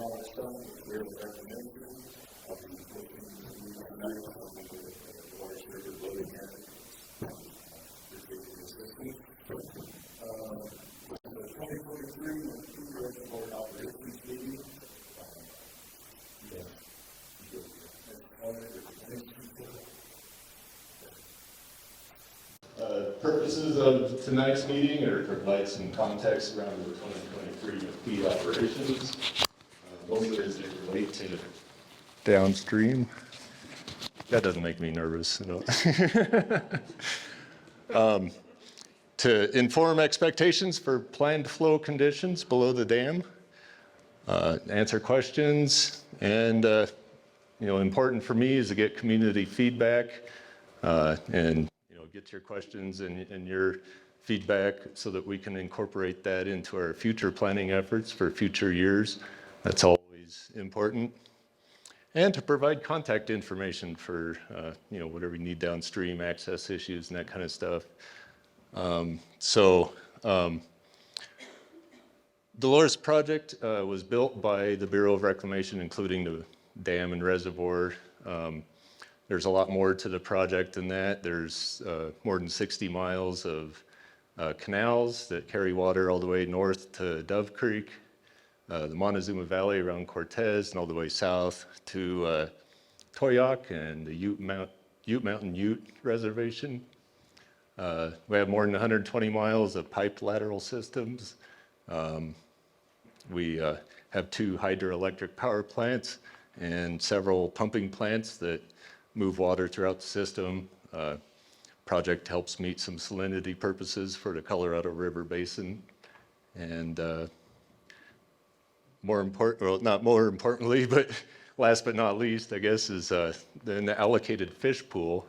milestone with the Bureau of Reclamation. I'll be working tonight on the Dolores River Boating Advocates. The 2023 McPhee Reservoir operations meeting. Purposes of tonight's meeting are to provide some context around the 2023 McPhee operations, mostly as they relate to downstream. That doesn't make me nervous. To inform expectations for planned flow conditions below the dam, answer questions, and important for me is to get community feedback and get your questions and your feedback so that we can incorporate that into our future planning efforts for future years. That's always important. And to provide contact information for whatever you need downstream, access issues and that kind of stuff. Dolores project was built by the Bureau of Reclamation, including the dam and reservoir. There's a lot more to the project than that. There's more than 60 miles of canals that carry water all the way north to Dove Creek, the Montezuma Valley around Cortez, and all the way south to Toyac and the Ute Mountain Ute Reservation. We have more than 120 miles of piped lateral systems. We have 2 hydroelectric power plants and several pumping plants that move water throughout the system. Project helps meet some salinity purposes for the Colorado River Basin. And not more importantly, but last but not least, I guess, is the allocated fish pool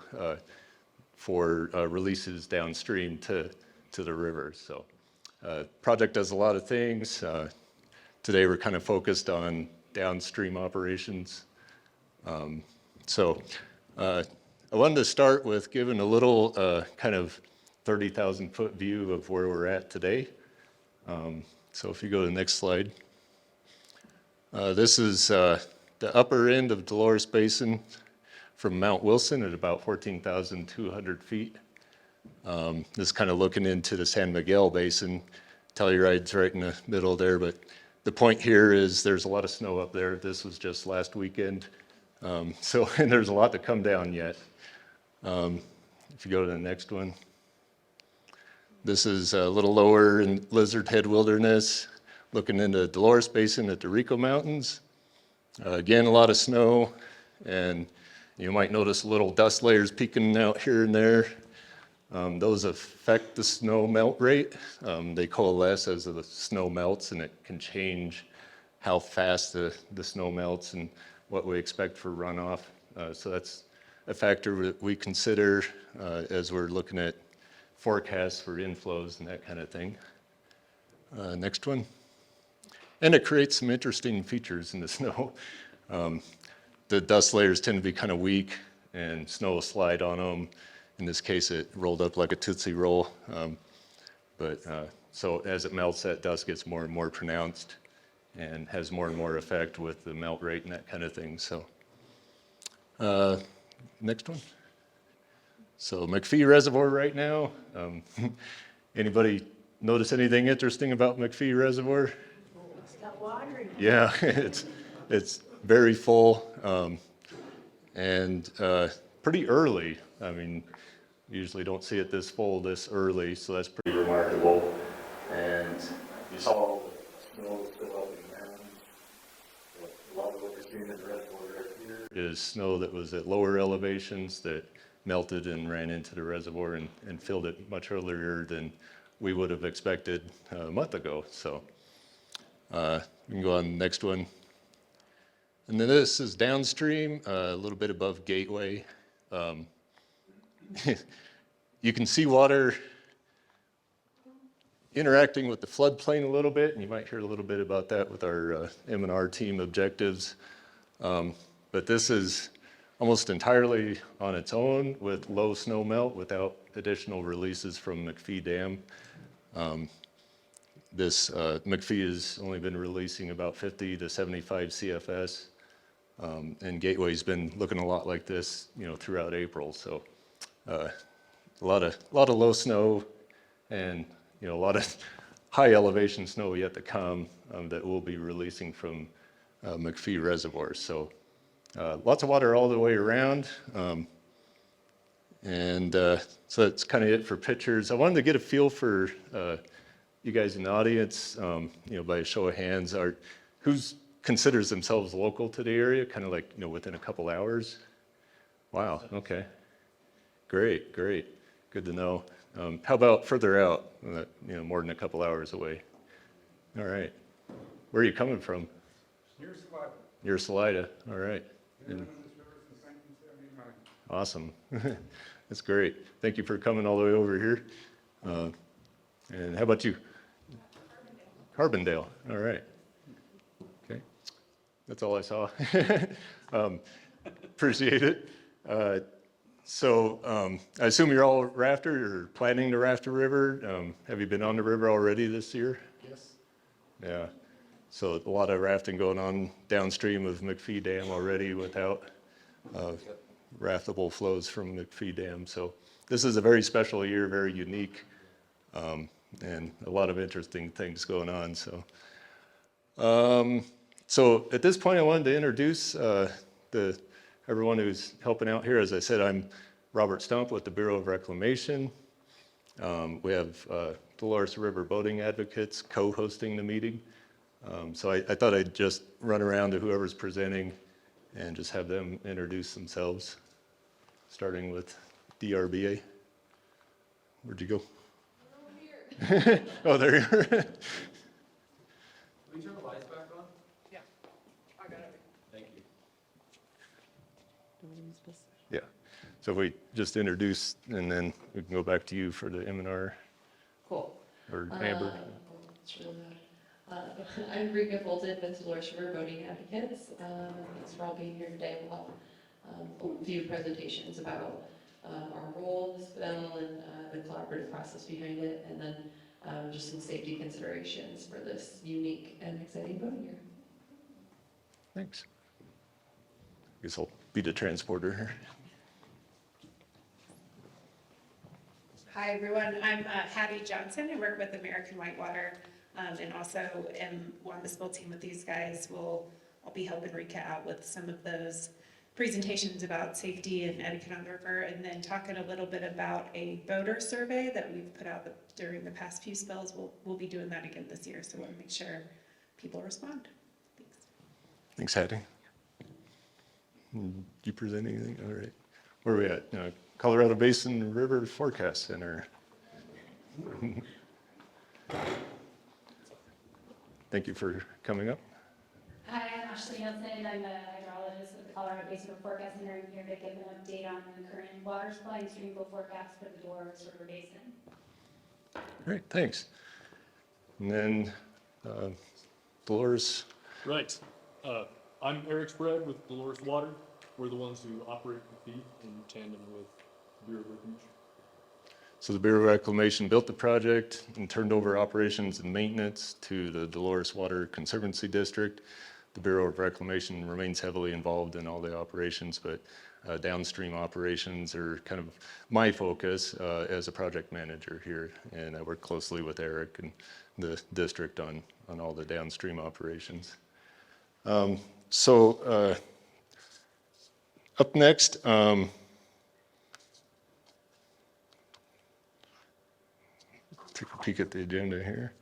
for releases downstream to the river. So project does a lot of things. Today we're kind of focused on downstream operations. I wanted to start with giving a little kind of 30,000 foot view of where we're at today. So if you go to the next slide. This is the upper end of Dolores Basin from Mount Wilson at about 14,200 feet. This is kind of looking into the San Miguel Basin. Telluride's right in the middle there, but the point here is there's a lot of snow up there. This was just last weekend. And there's a lot to come down yet. If you go to the next one. This is a little lower in Lizard Head Wilderness, looking into Dolores Basin at the Rico Mountains. Again, a lot of snow, and you might notice little dust layers peeking out here and there. Those affect the snow melt rate. They coalesce as the snow melts, and it can change how fast the snow melts and what we expect for runoff. So that's a factor that we consider as we're looking at forecasts for inflows and that kind of thing. Next one. And it creates some interesting features in the snow. The dust layers tend to be kind of weak, and snow will slide on them. In this case, it rolled up like a Tootsie Roll. So as it melts, that dust gets more and more pronounced and has more and more effect with the melt rate and that kind of thing. So next one. So McPhee Reservoir right now. Anybody notice anything interesting about McPhee Reservoir? It's got water in it. Yeah, it's very full and pretty early. I mean, usually don't see it this full this early, so that's pretty remarkable. And you saw the snow still up in the mountains. A lot of what you're seeing in the reservoir right here is snow that was at lower elevations that melted and ran into the reservoir and filled it much earlier than we would have expected a month ago. So we can go on to the next one. And then this is downstream, a little bit above Gateway. You can see water interacting with the floodplain a little bit, and you might hear a little bit about that with our M&R team objectives. But this is almost entirely on its own with low snow melt without additional releases from McPhee Dam. This McPhee has only been releasing about 50 to 75 CFS, and Gateway's been looking a lot like this, throughout April. So a lot of low snow, and a lot of high elevation snow yet to come that we'll be releasing from McPhee Reservoir. So lots of water all the way around. So that's kind of it for pictures. I wanted to get a feel for you guys in the audience, by a show of hands, who's considers themselves local to the area, kind of like, within a couple hours? Wow, okay. Great. Good to know. How about further out, more than a couple hours away? All right. Where are you coming from? Near Salida. Near Salida, all right. Been running this river since 1979. Awesome. That's great. Thank you for coming all the way over here. And how about you? Carbondale. All right. Okay. That's all I saw. Appreciate it. So I assume you're all rafters or planning to raft the river. Have you been on the river already this year? Yes. Yeah. So a lot of rafting going on downstream of McPhee Dam already without raftable flows from McPhee Dam. So this is a very special year, very unique, and a lot of interesting things going on. So at this point, I wanted to introduce everyone who's helping out here. As I said, I'm Robert Stump with the Bureau of Reclamation. We have Dolores River Boating Advocates co-hosting the meeting. So I thought I'd just run around to whoever's presenting and just have them introduce themselves, starting with DRBA. Where'd you go? Over here. Oh, there you are. Can we turn the lights back on? Yeah, I got it. Thank you. Yeah. So if we just introduce, and then we can go back to you for the M&R Cool. or Amber. It's really loud. I'm Rika Bolton with Dolores River Boating Advocates. Thanks for all being here today. We'll have a few presentations about our role in this bill and the collaborative process behind it, and then just some safety considerations for this unique and exciting boating year. Thanks. Guess I'll be the transporter here. Hi, everyone. I'm Hattie Johnson. I work with American Whitewater and also am on the spill team with these guys. I'll be helping Rika out with some of those presentations about safety and etiquette on the river, and then talking a little bit about a boater survey that we've put out during the past few spills. We'll be doing that again this year, so we'll make sure people respond. Thanks. Thanks, Hattie. You present anything? All right. Where are we at? Colorado Basin River Forecast Center. Thank you for coming up. Hi, I'm Ashley Hansen. I'm a hydrologist with the Colorado Basin River Forecast Center. I'm here to give an update on the current water supply and stream flow forecast for the Dolores River Basin. Great, thanks. And then Dolores. Right. I'm Eric Spread with Dolores Water. We're the ones who operate the feed in tandem with the Bureau of Reclamation. So the Bureau of Reclamation built the project and turned over operations and maintenance to the Dolores Water Conservancy District. The Bureau of Reclamation remains heavily involved in all the operations, but downstream operations are kind of my focus as a project manager here, and I work closely with Eric and the district on all the downstream operations. Up next, take a peek at the agenda here.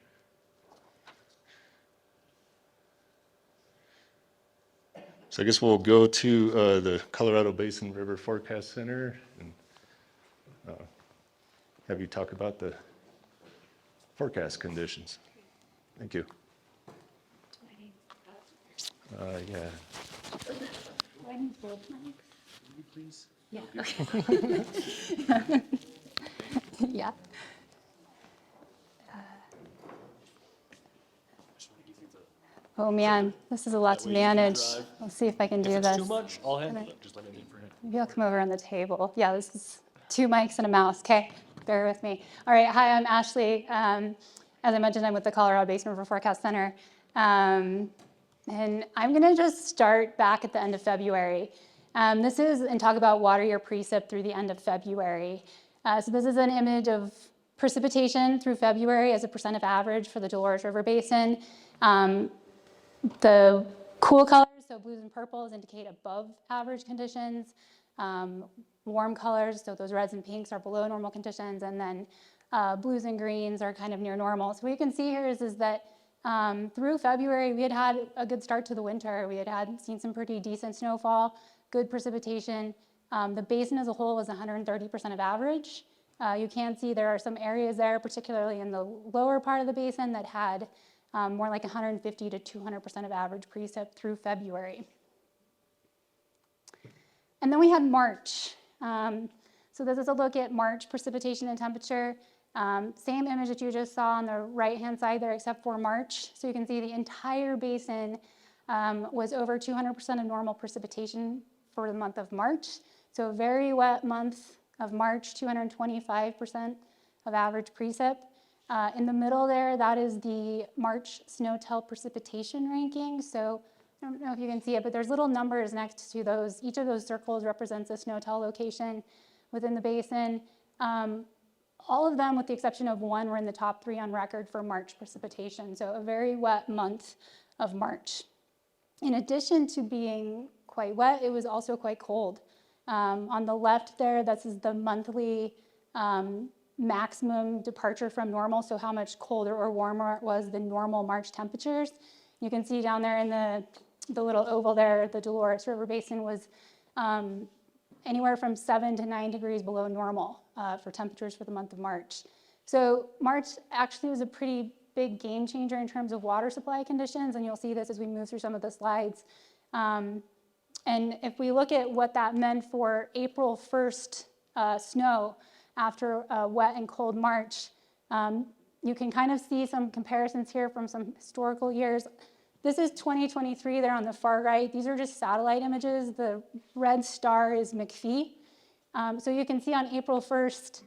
So I guess we'll go to the Colorado Basin River Forecast Center and have you talk about the forecast conditions. Thank you. Yeah. Do I need both mics? Please. Yeah, okay. Yeah. Oh, man, this is a lot to manage. Let's see if I can do If this. it's too much, I'll handle it. Just let me for him. Maybe I'll come over on the table. Yeah, this is 2 mics and a mouse. Okay, bear with me. All right, hi, I'm Ashley. As I mentioned, I'm with the Colorado Basin River Forecast Center. And I'm gonna just start back at the end of February. This is, and talk about water year precip through the end of February. So this is an image of precipitation through February as a percent of average for the Dolores River Basin. The cool colors, so blues and purples, indicate above average conditions. Warm colors, so those reds and pinks, are below normal conditions, and then blues and greens are kind of near normal. So what you can see here is that through February, we had a good start to the winter. We had seen some pretty decent snowfall, good precipitation. The basin as a whole was 130% of average. You can see there are some areas there, particularly in the lower part of the basin, that had more like 150 to 200% of average precip through February. And then we had March. So this is a look at March precipitation and temperature. Same image that you just saw on the right-hand side there, except for March. So you can see the entire basin was over 200% of normal precipitation for the month of March. So a very wet month of March, 225% of average precip. In the middle there, that is the March SNOTEL precipitation ranking. So I don't know if you can see it, but there's little numbers next to those. Each of those circles represents a SNOTEL location within the basin. All of them, with the exception of one, were in the top 3 on record for March precipitation. So a very wet month of March. In addition to being quite wet, it was also quite cold. On the left there, this is the monthly maximum departure from normal, so how much colder or warmer it was than normal March temperatures. You can see down there in the little oval there, the Dolores River Basin was anywhere from 7 to 9 degrees below normal for temperatures for the month of March. So March actually was a pretty big game changer in terms of water supply conditions, and you'll see this as we move through some of the slides. And if we look at what that meant for April 1st snow after a wet and cold March, you can kind of see some comparisons here from some historical years. This is 2023 there on the far right. These are just satellite images. The red star is McPhee. So you can see on April 1st,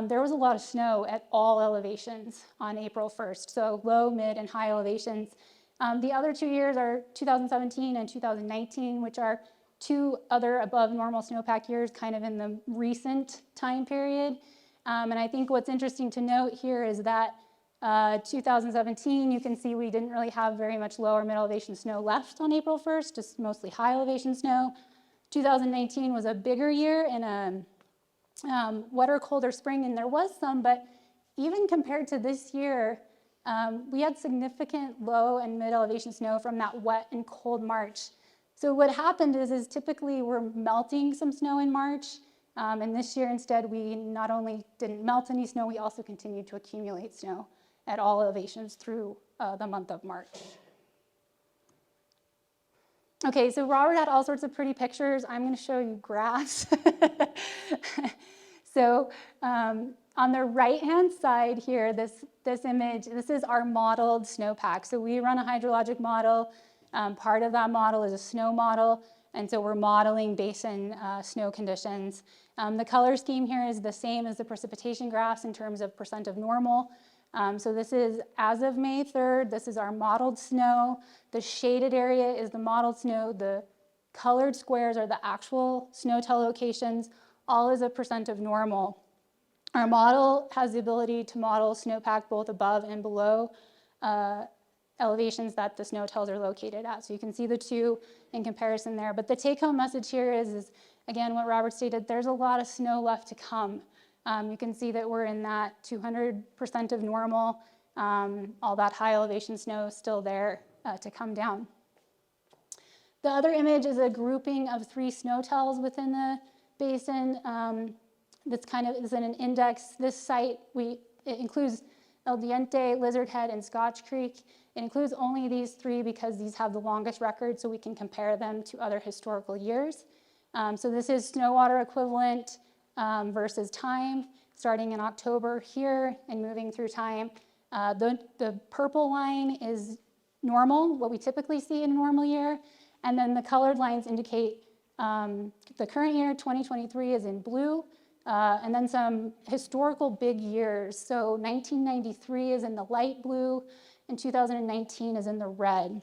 there was a lot of snow at all elevations on April 1st, so low, mid, and high elevations. The other 2 years are 2017 and 2019, which are 2 other above normal snowpack years kind of in the recent time period. And I think what's interesting to note here is that 2017, you can see we didn't really have very much lower mid elevation snow left on April 1st, just mostly high elevation snow. 2019 was a bigger year and a wetter, colder spring, and there was some, but even compared to this year, we had significant low and mid elevation snow from that wet and cold March. So what happened is typically we're melting some snow in March, and this year instead we not only didn't melt any snow, we also continued to accumulate snow at all elevations through the month of March. Okay, so Robert had all sorts of pretty pictures. I'm going to show you graphs. So on the right-hand side here, this image, this is our modeled snowpack. So we run a hydrologic model. Part of that model is a snow model, and so we're modeling basin snow conditions. The color scheme here is the same as the precipitation graphs in terms of percent of normal. So this is as of May 3rd, this is our modeled snow. The shaded area is the modeled snow. The colored squares are the actual SNOTEL locations, all is a percent of normal. Our model has the ability to model snowpack both above and below elevations that the SNOTELs are located at. So you can see the two in comparison there. But the take-home message here is, again, what Robert stated, there's a lot of snow left to come. You can see that we're in that 200% of normal, all that high elevation snow still there to come down. The other image is a grouping of 3 SNOTELs within the basin. This kind of is in an index. This site, it includes El Diente, Lizard Head, and Scotch Creek. It includes only these 3 because these have the longest record, so we can compare them to other historical years. So this is snow water equivalent versus time, starting in October here and moving through time. The purple line is normal, what we typically see in a normal year, and then the colored lines indicate the current year, 2023, is in blue. And then some historical big years. So 1993 is in the light blue, and 2019 is in the red.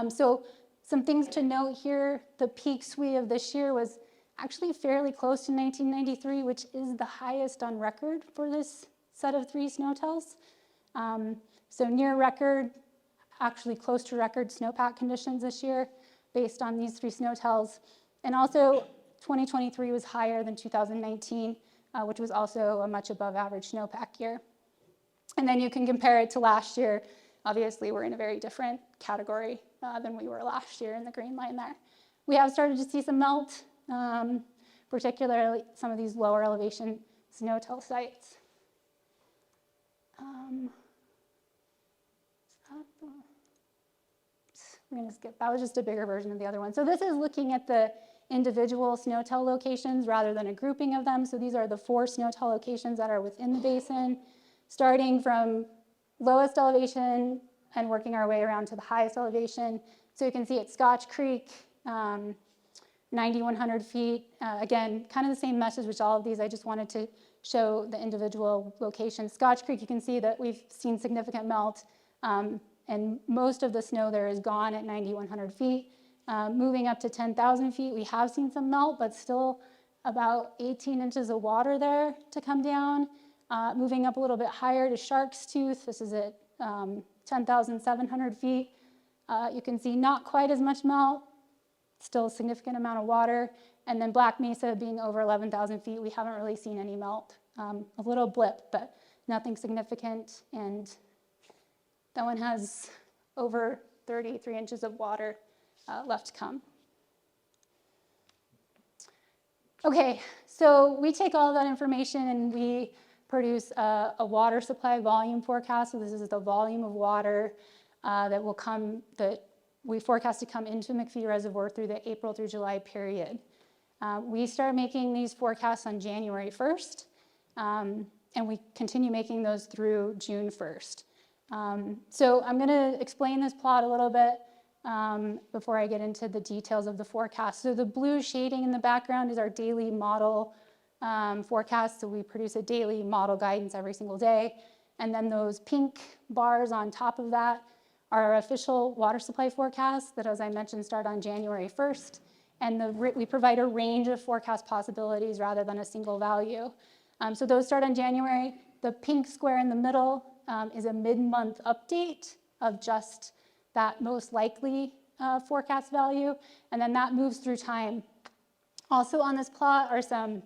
So some things to note here, the peak SWE of this year was actually fairly close to 1993, which is the highest on record for this set of 3 snow tells. So near record, actually close to record snowpack conditions this year based on these 3 snow tells. And also 2023 was higher than 2019, which was also a much above average snowpack year. And then you can compare it to last year. Obviously, we're in a very different category than we were last year in the green line there. We have started to see some melt, particularly some of these lower elevation snow tell sites. We're going to skip. That was just a bigger version of the other one. So this is looking at the individual snow tell locations rather than a grouping of them. So these are the 4 snow tell locations that are within the basin, starting from lowest elevation and working our way around to the highest elevation. So you can see at Scotch Creek, 9,100 feet. Again, kind of the same message with all of these. I just wanted to show the individual locations. Scotch Creek, you can see that we've seen significant melt, and most of the snow there is gone at 9,100 feet. Moving up to 10,000 feet, we have seen some melt, but still about 18 inches of water there to come down. Moving up a little bit higher to Shark's Tooth, this is at 10,700 feet. You can see not quite as much melt, still a significant amount of water. And then Black Mesa being over 11,000 feet, we haven't really seen any melt. A little blip, but nothing significant. And that one has over 33 inches of water left to come. Okay, so we take all of that information and we produce a water supply volume forecast. So this is the volume of water that we forecast to come into McPhee Reservoir through the April through July period. We start making these forecasts on January 1st, and we continue making those through June 1st. So I'm going to explain this plot a little bit before I get into the details of the forecast. So the blue shading in the background is our daily model forecast. So we produce a daily model guidance every single day. And then those pink bars on top of that are our official water supply forecasts that, as I mentioned, start on January 1st. And we provide a range of forecast possibilities rather than a single value. So those start on January. The pink square in the middle is a mid-month update of just that most likely forecast value. And then that moves through time. Also on this plot are some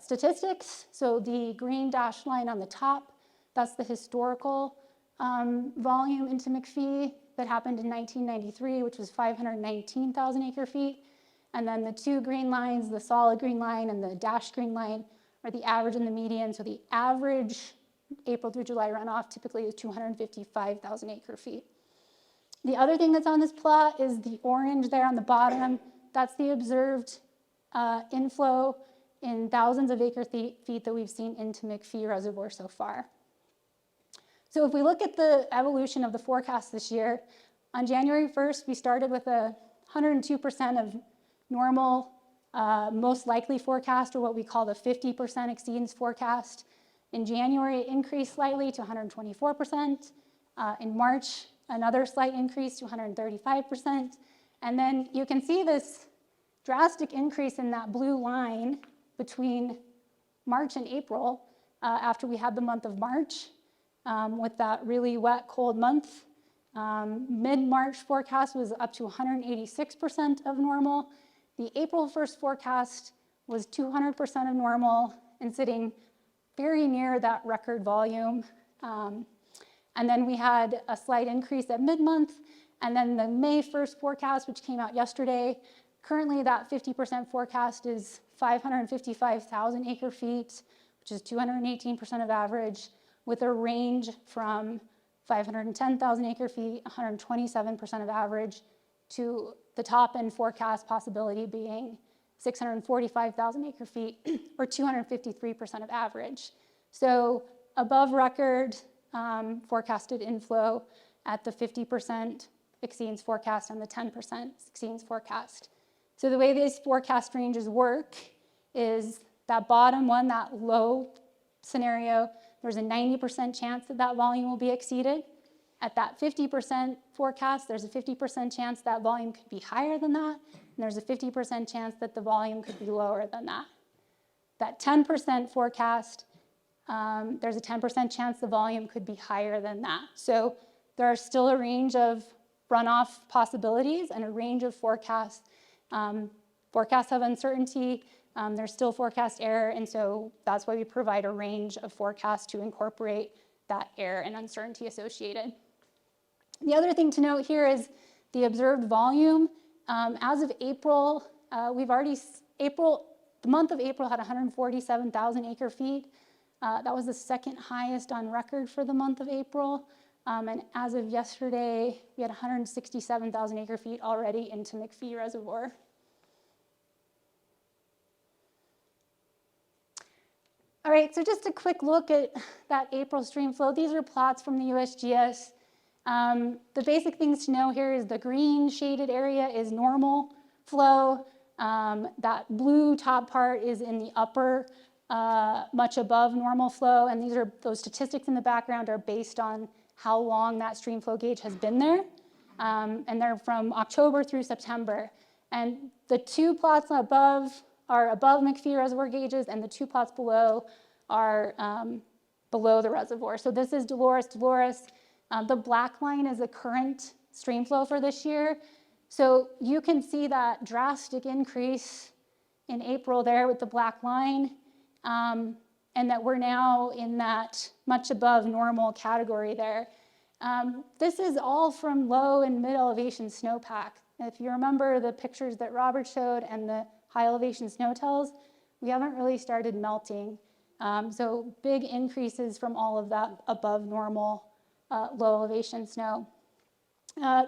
statistics. So the green dashed line on the top, that's the historical volume into McPhee that happened in 1993, which was 519,000 acre feet. And then the 2 green lines, the solid green line and the dashed green line, are the average and the median. So the average April through July runoff typically is 255,000 acre feet. The other thing that's on this plot is the orange there on the bottom. That's the observed inflow in thousands of acre feet that we've seen into McPhee Reservoir so far. So if we look at the evolution of the forecast this year, on January 1st, we started with a 102% of normal, most likely forecast, or what we call the 50% exceedance forecast. In January, it increased slightly to 124%. In March, another slight increase to 135%. And then you can see this drastic increase in that blue line between March and April after we had the month of March with that really wet, cold month. Mid-March forecast was up to 186% of normal. The April 1st forecast was 200% of normal and sitting very near that record volume. And then we had a slight increase at mid-month. And then the May 1st forecast, which came out yesterday, currently that 50% forecast is 555,000 acre feet, which is 218% of average, with a range from 510,000 acre feet, 127% of average, to the top end forecast possibility being 645,000 acre feet, or 253% of average. So above record forecasted inflow at the 50% exceedance forecast and the 10% exceedance forecast. So the way these forecast ranges work is That bottom one, that low scenario, there's a 90% chance that that volume will be exceeded. At that 50% forecast, there's a 50% chance that volume could be higher than that, and there's a 50% chance that the volume could be lower than that. That 10% forecast, there's a 10% chance the volume could be higher than that. So there are still a range of runoff possibilities and a range of forecasts. Forecasts have uncertainty, there's still forecast error, and so that's why we provide a range of forecasts to incorporate that error and uncertainty associated. The other thing to note here is the observed volume. As of April, the month of April had 147,000 acre feet. That was the second highest on record for the month of April. And as of yesterday, we had 167,000 acre feet already into McPhee Reservoir. All right, so just a quick look at that April stream flow. These are plots from the USGS. The basic things to know here is the green shaded area is normal flow. That blue top part is in the upper, much above normal flow, and those statistics in the background are based on how long that stream flow gauge has been there, and they're from October through September. And the two plots above are above McPhee Reservoir gauges, and the two plots below are below the reservoir. So this is Dolores. The black line is the current stream flow for this year. So you can see that drastic increase in April there with the black line, and that we're now in that much above normal category there. This is all from low and mid elevation snowpack. If you remember the pictures that Robert showed and the high elevation snow tells, we haven't really started melting. So big increases from all of that above normal low elevation snow.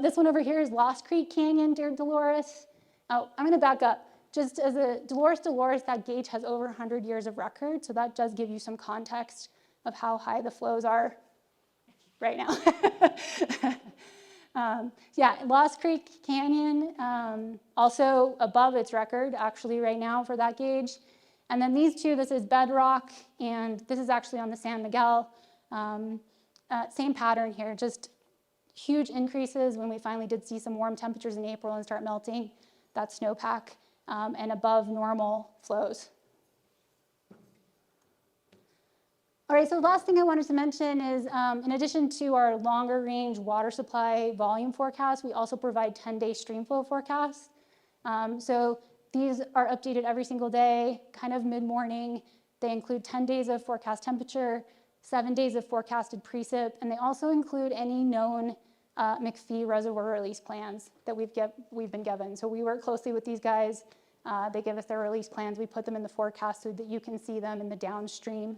This one over here is Lost Creek Canyon, dear Dolores. Oh, I'm gonna back up. Just as a Dolores, that gauge has over 100 years of record, so that does give you some context of how high the flows are right now. Yeah, Lost Creek Canyon, also above its record actually right now for that gauge. And then these two, this is Bedrock, and this is actually on the San Miguel. Same pattern here, just huge increases when we finally did see some warm temperatures in April and start melting that snowpack, and above normal flows. All right, so the last thing I wanted to mention is, in addition to our longer range water supply volume forecast, we also provide 10-day stream flow forecasts. So these are updated every single day, kind of mid-morning. They include 10 days of forecast temperature, 7 days of forecasted precip, and they also include any known McPhee Reservoir release plans that we've been given. So we work closely with these guys. They give us their release plans. We put them in the forecast so that you can see them in the downstream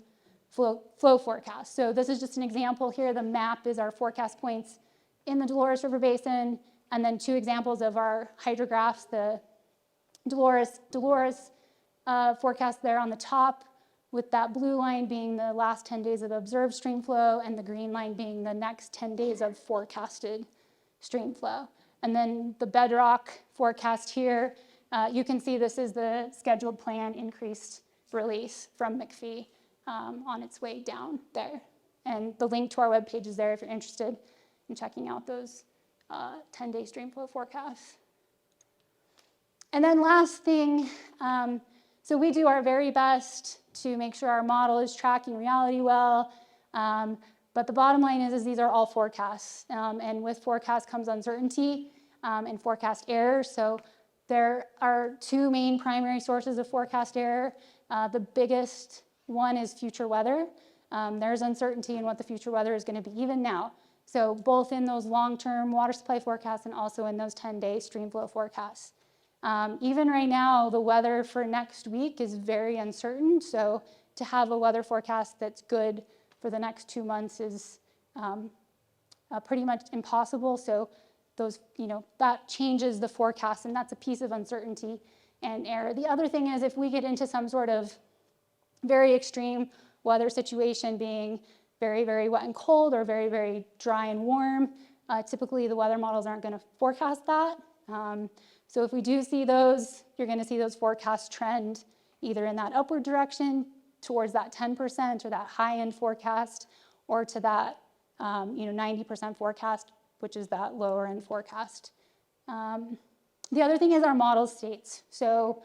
flow forecast. So this is just an example here. The map is our forecast points in the Dolores River Basin, and then two examples of our hydrographs, the Dolores forecast there on the top, with that blue line being the last 10 days of observed stream flow, and the green line being the next 10 days of forecasted stream flow. And then the Bedrock forecast here, you can see this is the scheduled plan increased release from McPhee on its way down there. And the link to our webpage is there if you're interested in checking out those 10-day stream flow forecasts. And then last thing, so we do our very best to make sure our model is tracking reality well, but the bottom line is these are all forecasts, and with forecast comes uncertainty and forecast error. So there are two main primary sources of forecast error. The biggest one is future weather. There's uncertainty in what the future weather is going to be even now. So both in those long-term water supply forecasts and also in those 10-day stream flow forecasts. Even right now, the weather for next week is very uncertain. So to have a weather forecast that's good for the next 2 months is pretty much impossible. So those, that changes the forecast, and that's a piece of uncertainty and error. The other thing is if we get into some sort of very extreme weather situation, being very, very wet and cold or very, very dry and warm, typically the weather models aren't going to forecast that. So if we do see those, you're going to see those forecasts trend either in that upward direction towards that 10% or that high-end forecast, or to that 90% forecast, which is that lower-end forecast. The other thing is our model states. So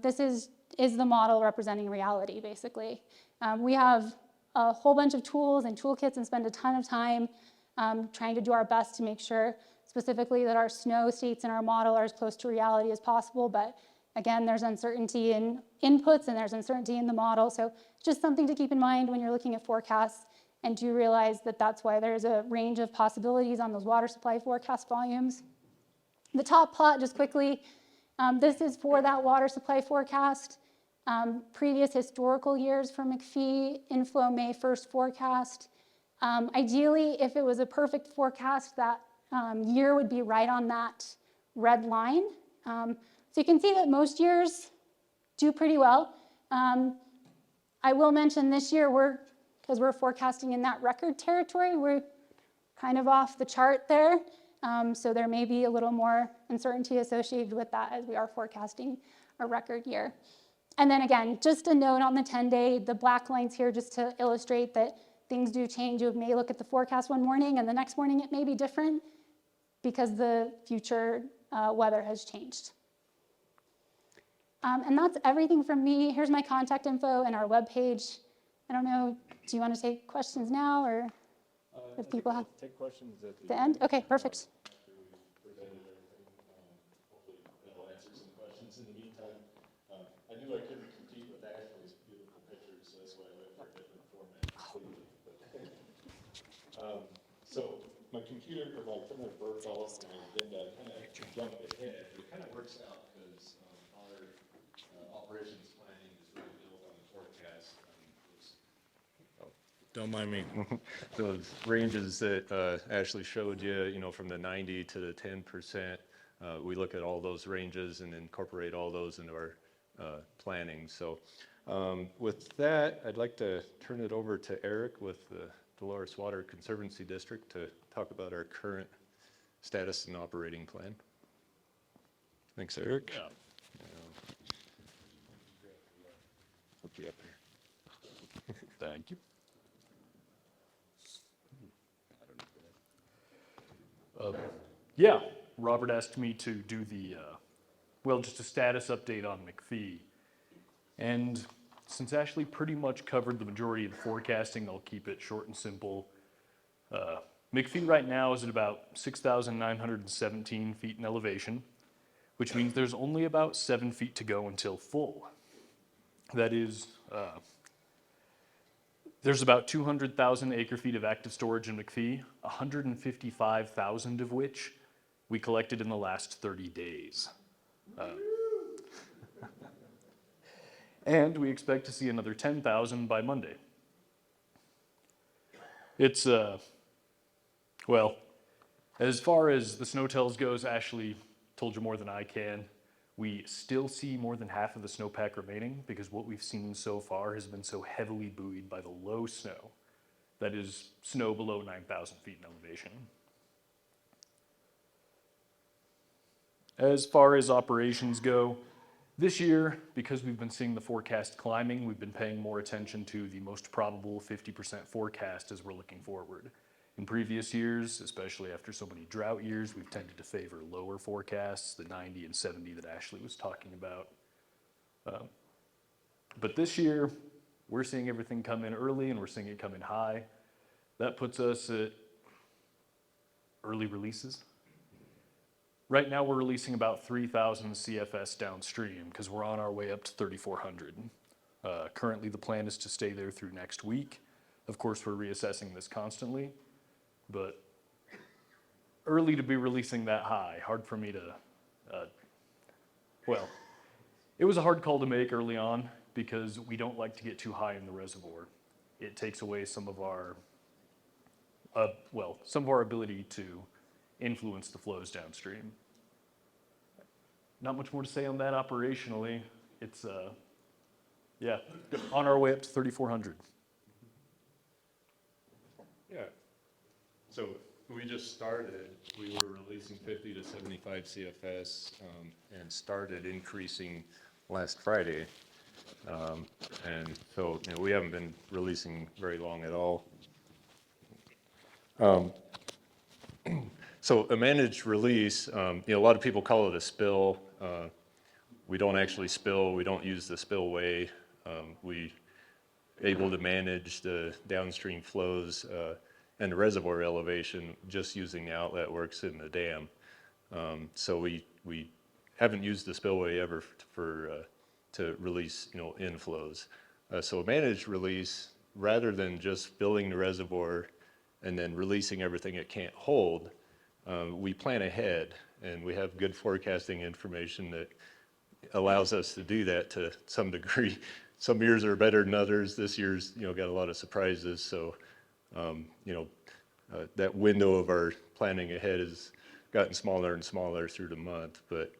this is the model representing reality, basically. We have a whole bunch of tools and toolkits and spend a ton of time trying to do our best to make sure specifically that our snow states in our model are as close to reality as possible. But again, there's uncertainty in inputs and there's uncertainty in the model. So just something to keep in mind when you're looking at forecasts, and do realize that that's why there's a range of possibilities on those water supply forecast volumes. The top plot, just quickly, this is for that water supply forecast. Previous historical years for McPhee, inflow May 1st forecast. Ideally, if it was a perfect forecast, that year would be right on that red line. So you can see that most years do pretty well. I will mention this year, because we're forecasting in that record territory, we're kind of off the chart there. So there may be a little more uncertainty associated with that as we are forecasting a record year. And then again, just a note on the 10-day, the black lines here just to illustrate that things do change. You may look at the forecast one morning and the next morning it may be different because the future weather has changed. And that's everything from me. Here's my contact info and our webpage. I don't know, do you want to take questions now, or if people have? Take questions at The end? Okay, perfect. After we presented everything, hopefully that'll answer some questions in the meantime. I knew I couldn't compete with Ashley's beautiful pictures, so that's why I went for a different format. So my computer, or my printer broke all, and then I kind of jumped ahead. It kind of works out because our operations planning is really built on the forecast. Don't mind me. Those ranges that Ashley showed you, from the 90 to the 10%, we look at all those ranges and incorporate all those into our planning. So with that, I'd like to turn it over to Eric with the Dolores Water Conservancy District to talk about our current status and operating plan. Thanks, Eric. Yeah. Hook you up here. Thank you. Yeah, Robert asked me to do the, just a status update on McPhee. And since Ashley pretty much covered the majority of the forecasting, I'll keep it short and simple. McPhee right now is at about 6,917 feet in elevation, which means there's only about 7 feet to go until full. That is, there's about 200,000 acre-feet of active storage in McPhee, 155,000 of which we collected in the last 30 days. And we expect to see another 10,000 by Monday. It's, as far as the snow tells goes, Ashley told you more than I can. We still see more than half of the snowpack remaining because what we've seen so far has been so heavily buoyed by the low snow. That is snow below 9,000 feet in elevation. As far as operations go, this year, because we've been seeing the forecast climbing, we've been paying more attention to the most probable 50% forecast as we're looking forward. In previous years, especially after so many drought years, we've tended to favor lower forecasts, the 90 and 70 that Ashley was talking about. But this year, we're seeing everything come in early and we're seeing it come in high. That puts us at early releases. Right now, we're releasing about 3,000 CFS downstream because we're on our way up to 3,400. Currently, the plan is to stay there through next week. Of course, we're reassessing this constantly, but early to be releasing that high. Hard for me to, it was a hard call to make early on because we don't like to get too high in the reservoir. It takes away some of our, ability to influence the flows downstream. Not much more to say on that operationally. It's, on our way up to 3,400. Yeah. So we just started, we were releasing 50 to 75 CFS and started increasing last Friday. And so, we haven't been releasing very long at all. So a managed release, a lot of people call it a spill. We don't actually spill, we don't use the spillway. We able to manage the downstream flows and the reservoir elevation just using the outlet works in the dam. So we haven't used the spillway ever to release inflows. So a managed release, rather than just filling the reservoir and then releasing everything it can't hold, we plan ahead, and we have good forecasting information that allows us to do that to some degree. Some years are better than others. This year's got a lot of surprises, so that window of our planning ahead has gotten smaller and smaller through the month. But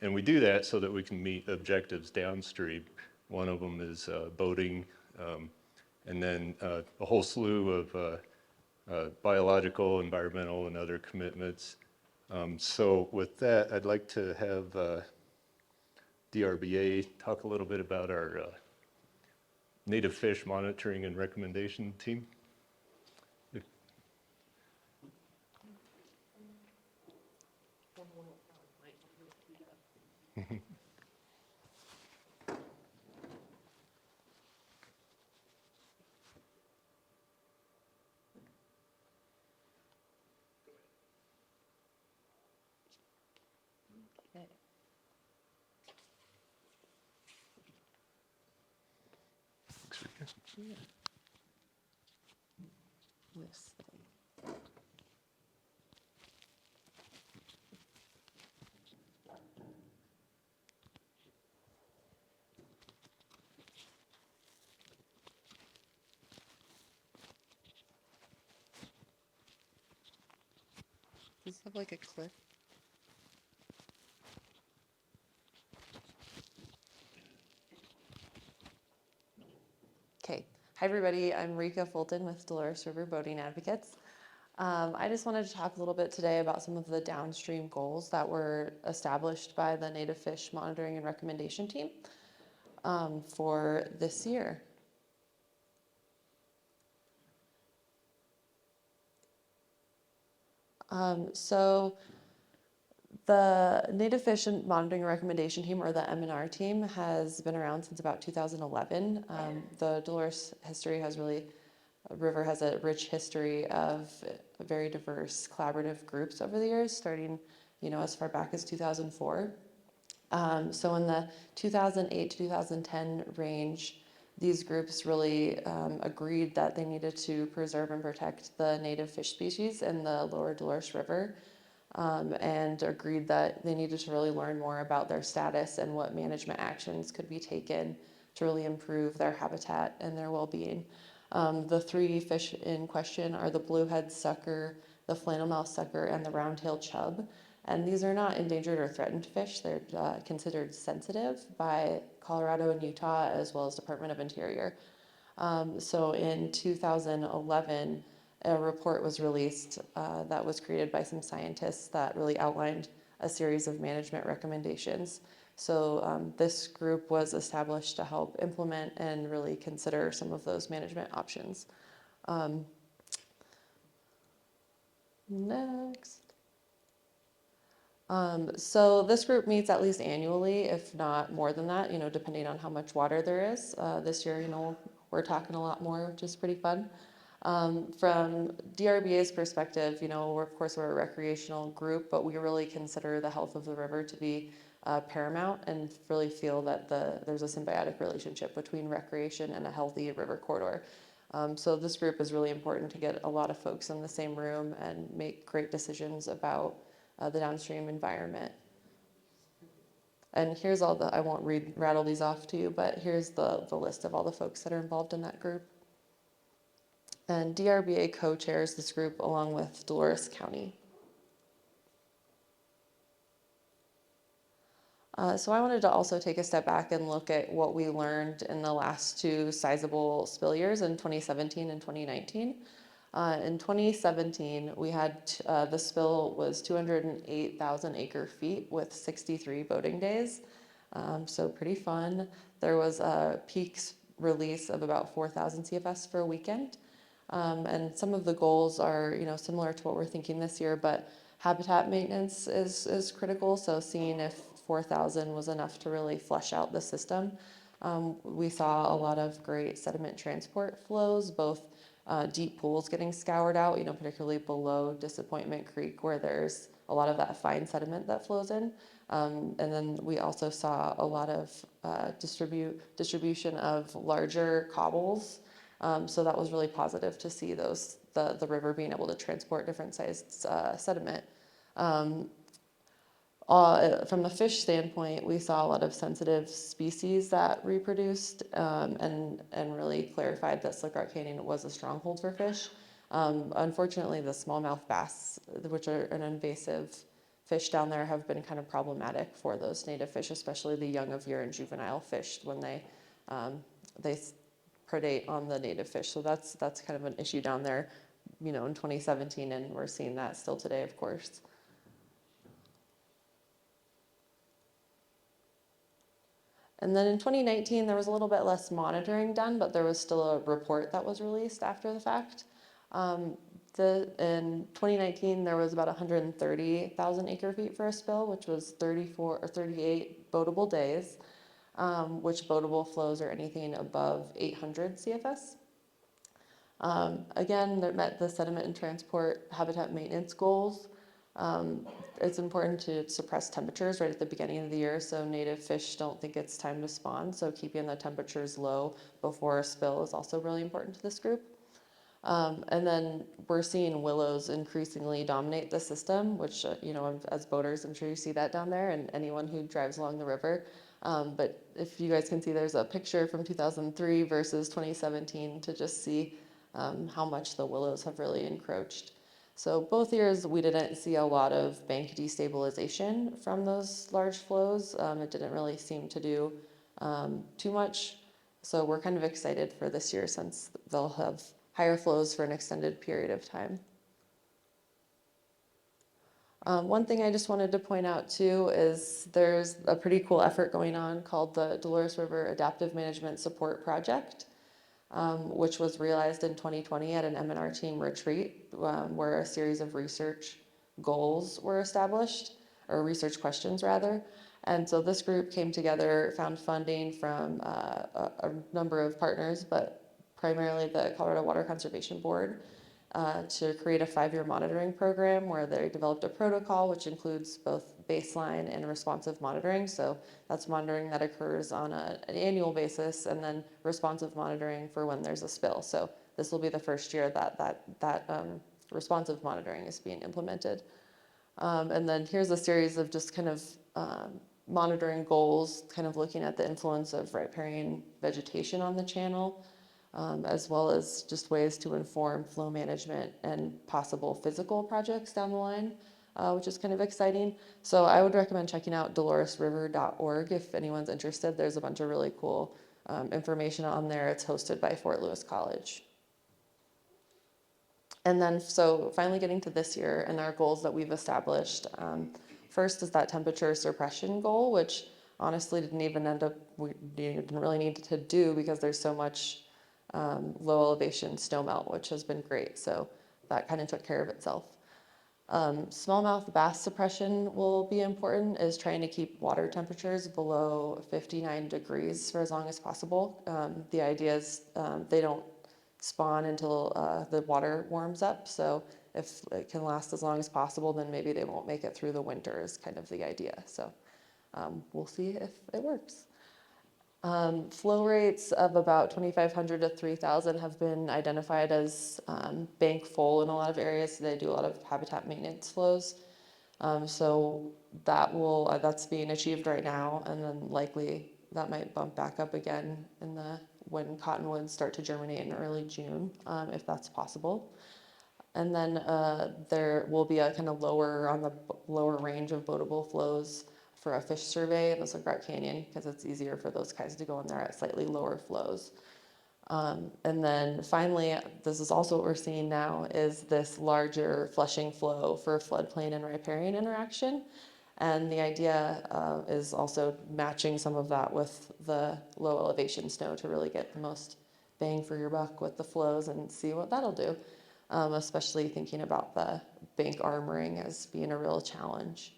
and we do that so that we can meet objectives downstream. One of them is boating, and then a whole slew of biological, environmental, and other commitments. So with that, I'd like to have DRBA talk a little bit about our native fish monitoring and recommendation team. Does this have like a clip? Okay. Hi, everybody. I'm Rika Fulton with Dolores River Boating Advocates. I just wanted to talk a little bit today about some of the downstream goals that were established by the Native Fish Monitoring and Recommendation Team for this year. So the Native Fish Monitoring and Recommendation Team, or the M&R team, has been around since about 2011. The Dolores River has a rich history of very diverse collaborative groups over the years, starting, as far back as 2004. So in the 2008 to 2010 range, these groups really agreed that they needed to preserve and protect the native fish species in the lower Dolores River, and agreed that they needed to really learn more about their status and what management actions could be taken to really improve their habitat and their well-being. The three fish in question are the bluehead sucker, the flannelmouth sucker, and the round-tailed chub. And these are not endangered or threatened fish. They're considered sensitive by Colorado and Utah, as well as Department of Interior. So in 2011, a report was released that was created by some scientists that really outlined a series of management recommendations. So this group was established to help implement and really consider some of those management options. Next. So this group meets at least annually, if not more than that, depending on how much water there is. This year, we're talking a lot more, which is pretty fun. From DRBA's perspective, we're a recreational group, but we really consider the health of the river to be paramount, and really feel that there's a symbiotic relationship between recreation and a healthy river corridor. So this group is really important to get a lot of folks in the same room and make great decisions about the downstream environment. And here's I won't rattle these off to you, but here's the list of all the folks that are involved in that group. And DRBA co-chairs this group along with Dolores County. So I wanted to also take a step back and look at what we learned in the last two sizable spill years in 2017 and 2019. In 2017, we had the spill was 208,000 acre feet with 63 boating days. So pretty fun. There was a peaks release of about 4,000 CFS for a weekend. And some of the goals are, similar to what we're thinking this year, but habitat maintenance is critical. So seeing if 4,000 was enough to really flush out the system. We saw a lot of great sediment transport flows, both deep pools getting scoured out, particularly below Disappointment Creek, where there's a lot of that fine sediment that flows in. And then we also saw a lot of distribution of larger cobbles. So that was really positive to see the river being able to transport different sized sediment. From a fish standpoint, we saw a lot of sensitive species that reproduced and really clarified that Slick Rock Canyon was a stronghold for fish. Unfortunately, the smallmouth bass, which are an invasive fish down there, have been kind of problematic for those native fish, especially the young of year and juvenile fish when they predate on the native fish. So that's kind of an issue down there, in 2017, and we're seeing that still today, of course. And then in 2019, there was a little bit less monitoring done, but there was still a report that was released after the fact. In 2019, there was about 130,000 acre feet for a spill, which was 34 or 38 boatable days, which boatable flows are anything above 800 CFS. Again, that met the sediment and transport habitat maintenance goals. It's important to suppress temperatures right at the beginning of the year so native fish don't think it's time to spawn. So keeping the temperatures low before a spill is also really important to this group. And then we're seeing willows increasingly dominate the system, which, as boaters, I'm sure you see that down there and anyone who drives along the river. But if you guys can see, there's a picture from 2003 versus 2017 to just see how much the willows have really encroached. So both years we didn't see a lot of bank destabilization from those large flows. It didn't really seem to do too much. So we're kind of excited for this year since they'll have higher flows for an extended period of time. One thing I just wanted to point out too is there's a pretty cool effort going on called the Dolores River Adaptive Management Support Project. Which was realized in 2020 at an M&R team retreat, where a series of research goals were established, or research questions rather. And so this group came together, found funding from a number of partners, but primarily the Colorado Water Conservation Board, to create a 5-year monitoring program where they developed a protocol which includes both baseline and responsive monitoring. So that's monitoring that occurs on an annual basis, and then responsive monitoring for when there's a spill. So this will be the first year that responsive monitoring is being implemented. And then here's a series of just kind of monitoring goals, kind of looking at the influence of riparian vegetation on the channel, as well as just ways to inform flow management and possible physical projects down the line, which is kind of exciting. So I would recommend checking out doloresriver.org if anyone's interested. There's a bunch of really cool information on there. It's hosted by Fort Lewis College. And then, so finally getting to this year and our goals that we've established. First is that temperature suppression goal, which honestly we didn't really need to do because there's so much low elevation snowmelt, which has been great. So that kind of took care of itself. Smallmouth bass suppression will be important, is trying to keep water temperatures below 59 degrees for as long as possible. The idea is they don't spawn until the water warms up. So if it can last as long as possible, then maybe they won't make it through the winter is kind of the idea. So we'll see if it works. Flow rates of about 2,500 to 3,000 have been identified as bank full in a lot of areas. So they do a lot of habitat maintenance flows. So that's being achieved right now, and then likely that might bump back up again when cottonwoods start to germinate in early June, if that's possible. And then there will be a kind of lower range of boatable flows for a fish survey in the Slick Rock Canyon, because it's easier for those guys to go in there at slightly lower flows. And then finally, this is also what we're seeing now, is this larger flushing flow for floodplain and riparian interaction. And the idea is also matching some of that with the low elevation snow to really get the most bang for your buck with the flows and see what that'll do. Especially thinking about the bank armoring as being a real challenge.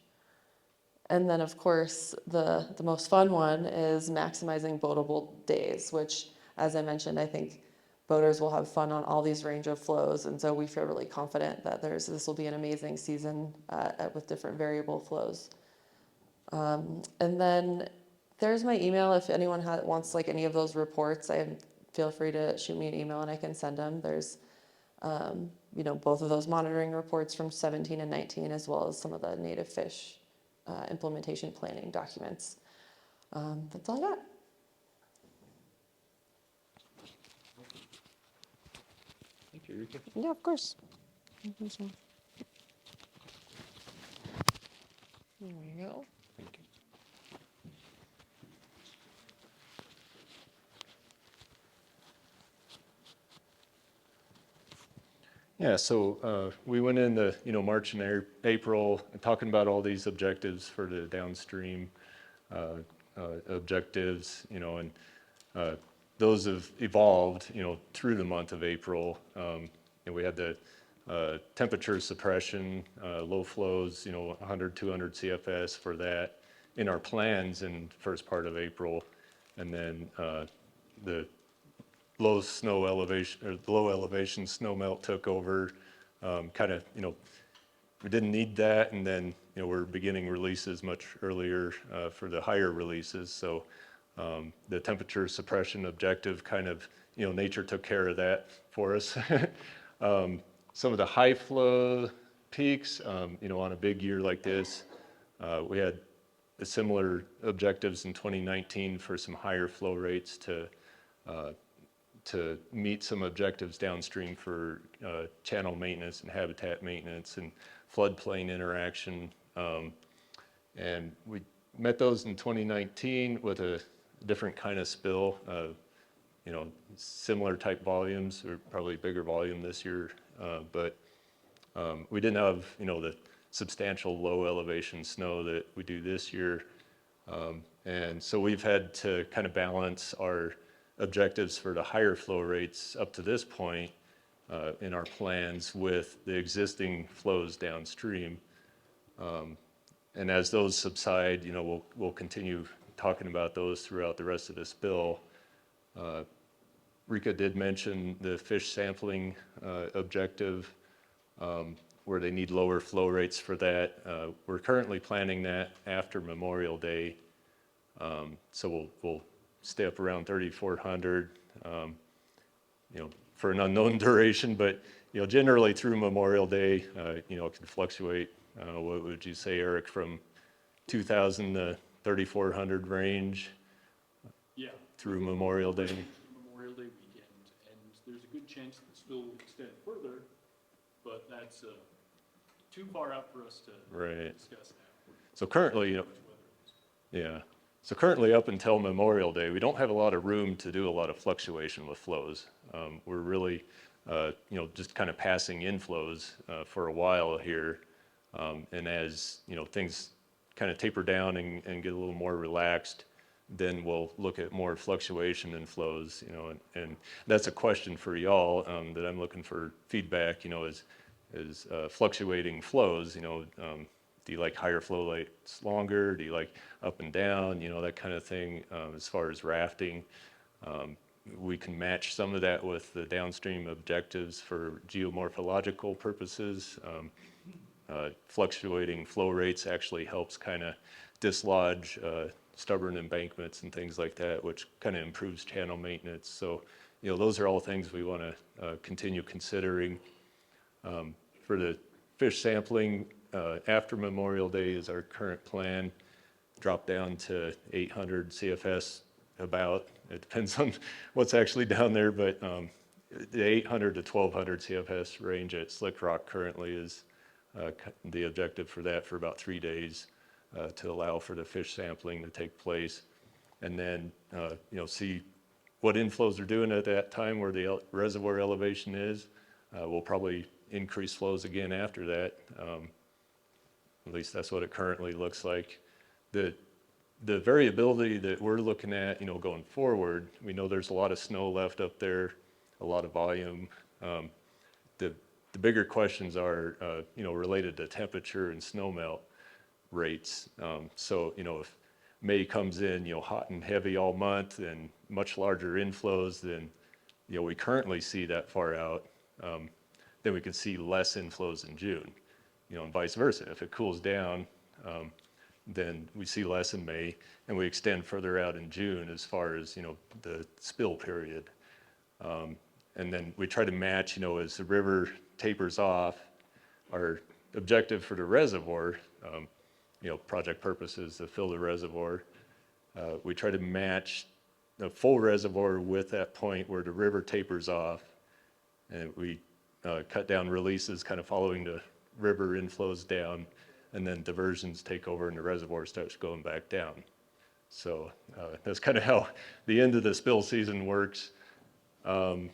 And then, of course, the most fun one is maximizing boatable days, which, as I mentioned, I think boaters will have fun on all these range of flows. And so we feel really confident that this will be an amazing season with different variable flows. And then there's my email. If anyone wants like any of those reports, feel free to shoot me an email and I can send them. There's both of those monitoring reports from 17 and 19, as well as some of the native fish implementation planning documents. That's all I got. Thank you, Rika. Yeah, of course. There we go. Thank you. Yeah, so we went into March and April talking about all these objectives for the downstream objectives, and those have evolved, through the month of April. We had the temperature suppression, low flows, 100, 200 CFS for that in our plans in first part of April, and then the low elevation snow melt took over. Kind of, we didn't need that, and then we're beginning releases much earlier for the higher releases. So the temperature suppression objective kind of, nature took care of that for us. Some of the high flow peaks, on a big year like this, we had similar objectives in 2019 for some higher flow rates to meet some objectives downstream for channel maintenance and habitat maintenance and floodplain interaction. And we met those in 2019 with a different kind of spill, similar type volumes, or probably bigger volume this year, but we didn't have, the substantial low elevation snow that we do this year. And so we've had to kind of balance our objectives for the higher flow rates up to this point in our plans with the existing flows downstream. And as those subside, we'll continue talking about those throughout the rest of this bill. Rika did mention the fish sampling objective, where they need lower flow rates for that. We're currently planning that after Memorial Day. So we'll stay up around 3,400, for an unknown duration, but, generally through Memorial Day, it can fluctuate. What would you say, Eric, from 2,000 to 3,400 range? Yeah. Through Memorial Day? Memorial Day weekend, and there's a good chance that the spill will extend further, but that's too far out for us to discuss now. So currently, yeah. So currently, up until Memorial Day, we don't have a lot of room to do a lot of fluctuation with flows. We're really, just kind of passing inflows for a while here. And as, things kind of taper down and get a little more relaxed, then we'll look at more fluctuation in flows, and that's a question for y'all that I'm looking for feedback, is fluctuating flows, do you like higher flow rates longer? Do you like up and down? That kind of thing. As far as rafting, we can match some of that with the downstream objectives for geomorphological purposes. Fluctuating flow rates actually helps kind of dislodge stubborn embankments and things like that, which kind of improves channel maintenance. So, those are all things we want to continue considering. For the fish sampling, after Memorial Day is our current plan. Drop down to 800 CFS about. It depends on what's actually down there, but the 800 to 1200 CFS range at Slick Rock currently is the objective for that for about 3 days to allow for the fish sampling to take place. And then, see what inflows are doing at that time where the reservoir elevation is. We'll probably increase flows again after that. At least that's what it currently looks like. The variability that we're looking at, going forward, we know there's a lot of snow left up there, a lot of volume. The bigger questions are, related to temperature and snow melt rates. So, if May comes in, hot and heavy all month and much larger inflows than, we currently see that far out, then we can see less inflows in June, and vice versa. If it cools down, then we see less in May, and we extend further out in June as far as, the spill period. And then we try to match, as the river tapers off, our objective for the reservoir, project purposes to fill the reservoir, we try to match the full reservoir with that point where the river tapers off, and we cut down releases kind of following the river inflows down, and then diversions take over and the reservoir starts going back down. So that's kind of how the end of the spill season works. I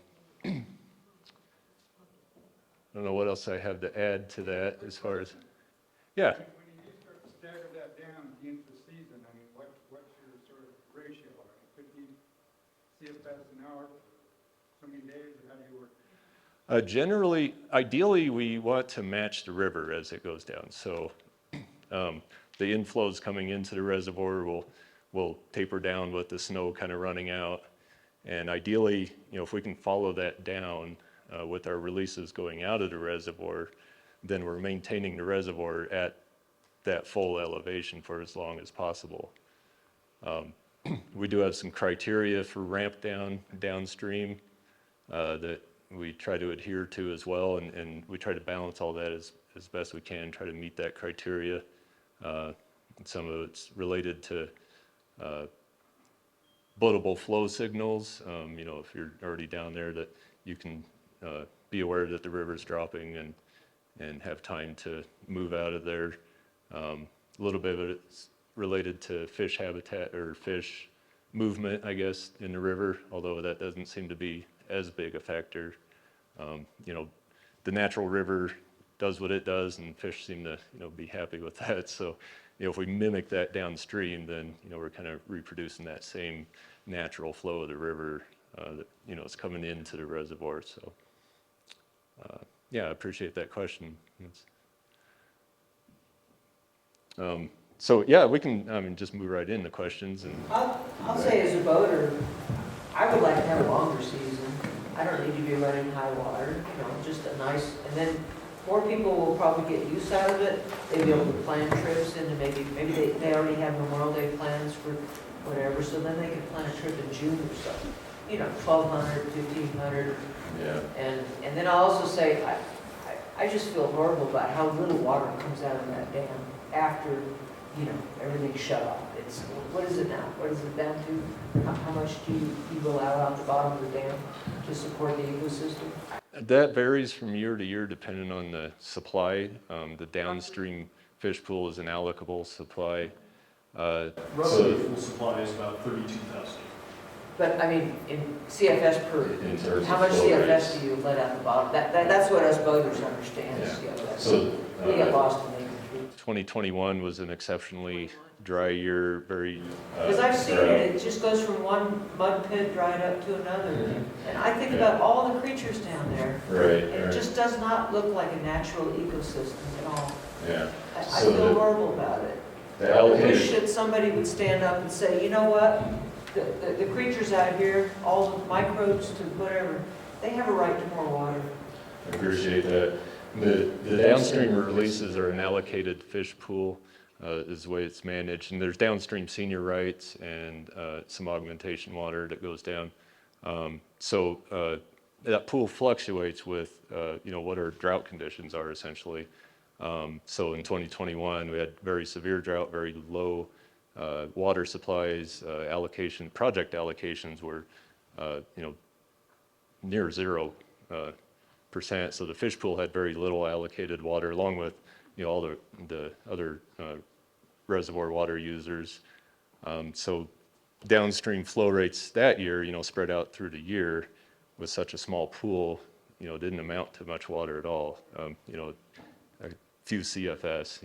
don't know what else I have to add to that as far as, yeah. When you do start to stagger that down at the end of the season, I mean, what's your sort of ratio? I mean, 50 CFS an hour for so many days, or how do you work? Generally, ideally, we want to match the river as it goes down. So the inflows coming into the reservoir will taper down with the snow kind of running out. And ideally, if we can follow that down with our releases going out of the reservoir, then we're maintaining the reservoir at that full elevation for as long as possible. We do have some criteria for ramp downstream that we try to adhere to as well, and we try to balance all that as best we can, try to meet that criteria. Some of it's related to boatable flow signals. If you're already down there, that you can be aware that the river's dropping and have time to move out of there. A little bit of it's related to fish habitat or fish movement, I guess, in the river, although that doesn't seem to be as big a factor. The natural river does what it does, and fish seem to, be happy with that. So, if we mimic that downstream, then, we're kind of reproducing that same natural flow of the river that, is coming into the reservoir. So, yeah, I appreciate that question. So, yeah, we can, just move right into questions. And I'll say as a boater, I would like to have a longer season. I don't need to be running high water, just a nice, and then more people will probably get use out of it. They'll be able to plan trips into maybe they already have Memorial Day plans for whatever, so then they can plan a trip in June or something. 1,200, 1,500. yeah. And then I'll also say, I just feel horrible about how little water comes out of that dam after, everything's shut off. It's, what is it now? What is it down to? How much do you allow out the bottom of the dam to support the ecosystem? That varies from year to year depending on the supply. The downstream fish pool is an allocable supply. Roughly, full supply is about 32,000. But I mean, in CFS per, In terms how of much flow CFS rates. do you let out the bottom? That's what us boaters understand, is Yeah. CFS. So, We get lost in making sure. 2021 was an exceptionally dry year, very. Because I've seen dry. it just goes from one mud pit dried up to another. And I think about all the creatures down there. Right, It just does not look like a natural ecosystem at all. Yeah. I So feel the- horrible about it. The I wish allocated, that somebody would stand up and say, you know what? The creatures out here, all the microbes to whatever, they have a right to more water. I appreciate that. The downstream releases are an allocated fish pool, is the way it's managed. And there's downstream senior rights and some augmentation water that goes down. So that pool fluctuates with, what our drought conditions are essentially. So in 2021, we had very severe drought, very low water supplies, project allocations were, near 0%. So the fish pool had very little allocated water, along with, all the other reservoir water users. So downstream flow rates that year, spread out through the year with such a small pool, didn't amount to much water at all. A few CFS,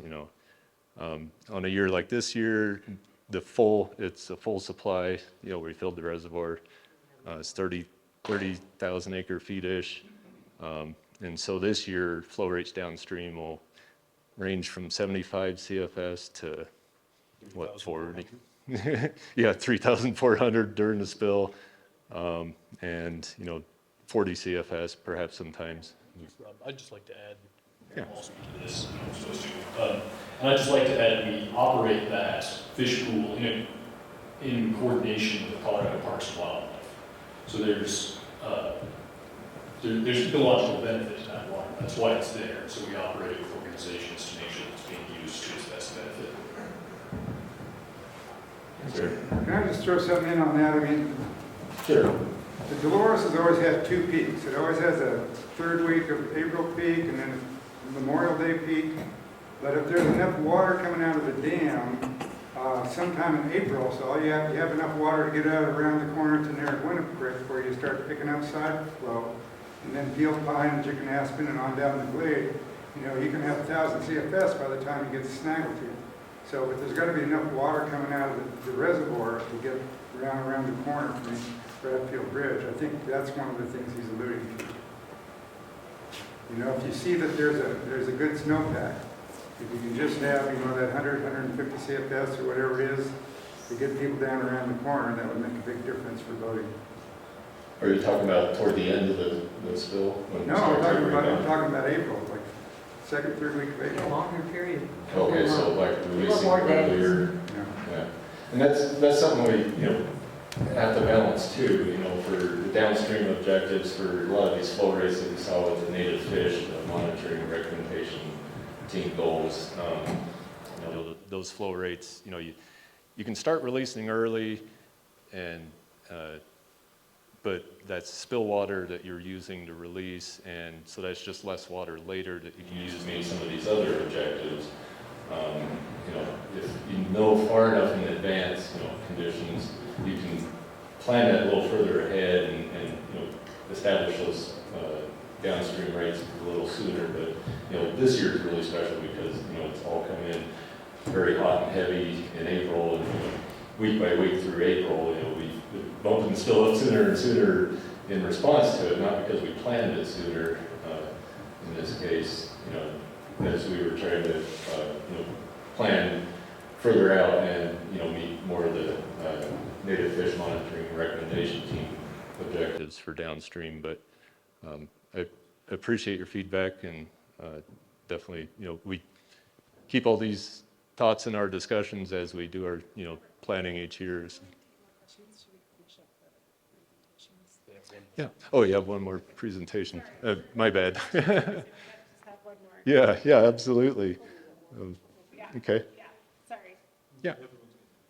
On a year like this year, it's a full supply, you know, we filled the reservoir. It's 30,000 acre feet-ish. And so this year, flow rates downstream will range from 75 CFS to, what, 40? Yeah, 3,400 during the spill, and, you know, 40 CFS perhaps sometimes. I'd just like to add, Yeah. I'll speak to this, I'm supposed to. And I'd just like to add, we operate that fish pool in coordination with Colorado Parks and Wildlife. So there's ecological benefit to that water. That's why it's there. So we operate with organizations to make sure it's being used to its best benefit. Sure. Can I just throw something in on that? I mean, Sure. the Dolores has always had two peaks. It always has a third week of April peak and then Memorial Day peak. But if there's enough water coming out of the dam sometime in April, so you have enough water to get out around the corner to near Winnie Creek where you start picking up side flow, and then peel behind Chicken Aspen and on down the glade, you know, you can have 1,000 CFS by the time you get to Snaggletooth. So, but there's got to be enough water coming out of the reservoir to get around the corner from Bradfield Bridge. I think that's one of the things he's alluding to. You know, if you see that there's a good snowpack, if you can just have, you know, that 100, 150 CFS or whatever it is to get people down around the corner, that would make a big difference for boating. Are you talking about toward the end of the spill? When it No, starts I'm rebounding? talking about April, like second, third week of A April. longer period. Okay, so like releasing more days. earlier. Yeah. Yeah. And that's something we, you know, have to balance too, you know, for the downstream objectives for a lot of these flow rates that we saw with the native fish, monitoring, recommendations, team goals. You know, those flow rates, you know, you can start releasing early, and but that's spill water that you're using to release, and so that's just less water later that you can use to meet some of these other objectives. You know, if you know far enough in advance, you know, conditions, you can plan that a little further ahead and you know, establish those downstream rates a little sooner. But you know, this year is really special because you know it's all come in very hot and heavy in April, and you know, week by week through April, you know, we bumped and still up sooner and sooner in response to it, not because we planned it sooner. In this case, you know, as we were trying to you know, plan further out and you know meet more of the native fish monitoring recommendation team objectives for downstream. But I appreciate your feedback, and definitely, you know, we keep all these thoughts in our discussions as we do our, you know, planning each year. Yeah. Oh, you have one more presentation. My bad. Yeah, absolutely. Okay. Yeah, sorry. Yeah.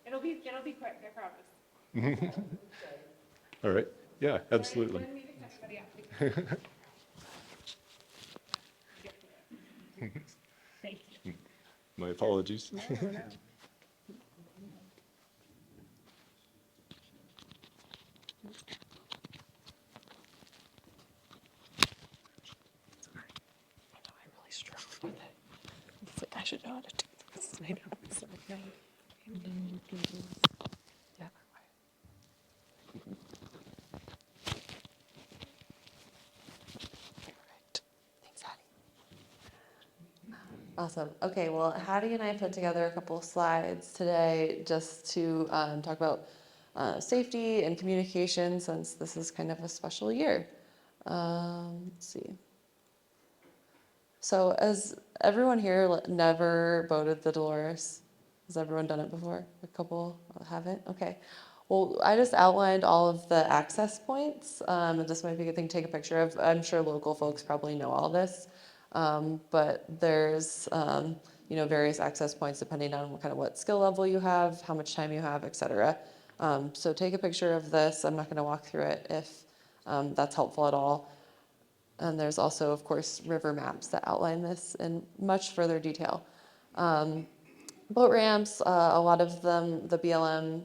It'll be quick, I promise. All right. Yeah, absolutely. Wanted me to cut somebody off. Thank you. My apologies. I really struggle with it. It's like I should know how to do this. I know. It's like, no. And then you do this the other way. All right. Thanks, Hattie. Awesome. Okay, well, Hattie and I put together a couple of slides today just to talk about safety and communication, since this is kind of a special year. Let's see. So as everyone here never boated the Dolores, has everyone done it before? A couple haven't? Okay. Well, I just outlined all of the access points. And this might be a good thing to take a picture of. I'm sure local folks probably know all this. But there's, you know, various access points depending on kind of what skill level you have, how much time you have, et cetera. So take a picture of this. I'm not going to walk through it if that's helpful at all. And there's also, of course, river maps that outline this in much further detail. Boat ramps, a lot of them, the BLM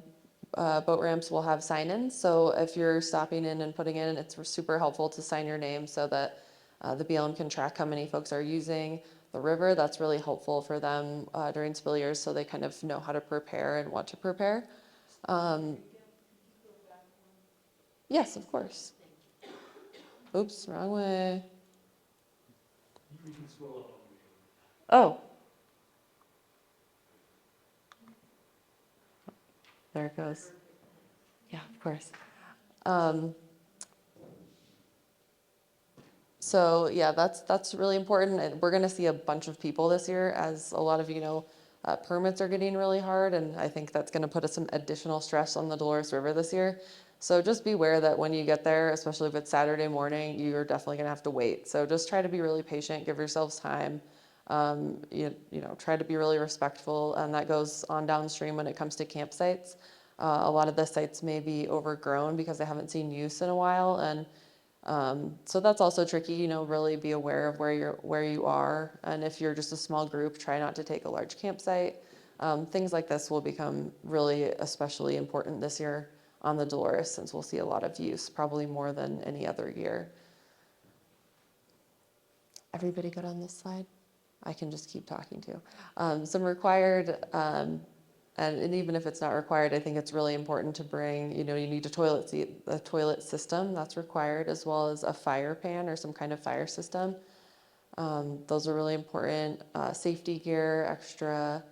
boat ramps will have sign-ins. So if you're stopping in and putting in, it's super helpful to sign your name so that the BLM can track how many folks are using the river. That's really helpful for them during spill years, so they kind of know how to prepare and what to prepare. Yes, of course. Oops, wrong way. Oh. There it goes. Yeah, of course. So yeah, that's really important. And we're going to see a bunch of people this year, as a lot of you know, permits are getting really hard, and I think that's going to put some additional stress on the Dolores River this year. So just be aware that when you get there, especially if it's Saturday morning, you're definitely going to have to wait. So just try to be really patient, give yourselves time. You know, try to be really respectful, and that goes on downstream when it comes to campsites. A lot of the sites may be overgrown because they haven't seen use in a while, and so that's also tricky. You know, really be aware of where you are, and if you're just a small group, try not to take a large campsite. Things like this will become really especially important this year on the Dolores, since we'll see a lot of use, probably more than any other year. Everybody good on this slide? I can just keep talking too. Some required, and even if it's not required, I think it's really important to bring, you know, you need a toilet system that's required, as well as a fire pan or some kind of fire system. Those are really important. Safety gear, extra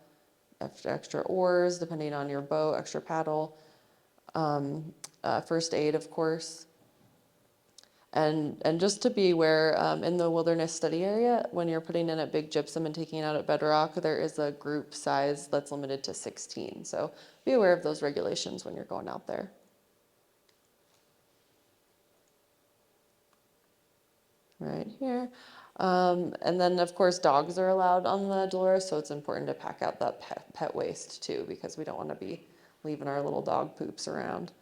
oars, depending on your boat, extra paddle. First aid, of course. And just to be aware, in the wilderness study area, when you're putting in a big gypsum and taking it out at bedrock, there is a group size that's limited to 16. So be aware of those regulations when you're going out there. Right here. And then, of course, dogs are allowed on the Dolores, so it's important to pack out that pet waste too, because we don't want to be leaving our little dog poops around.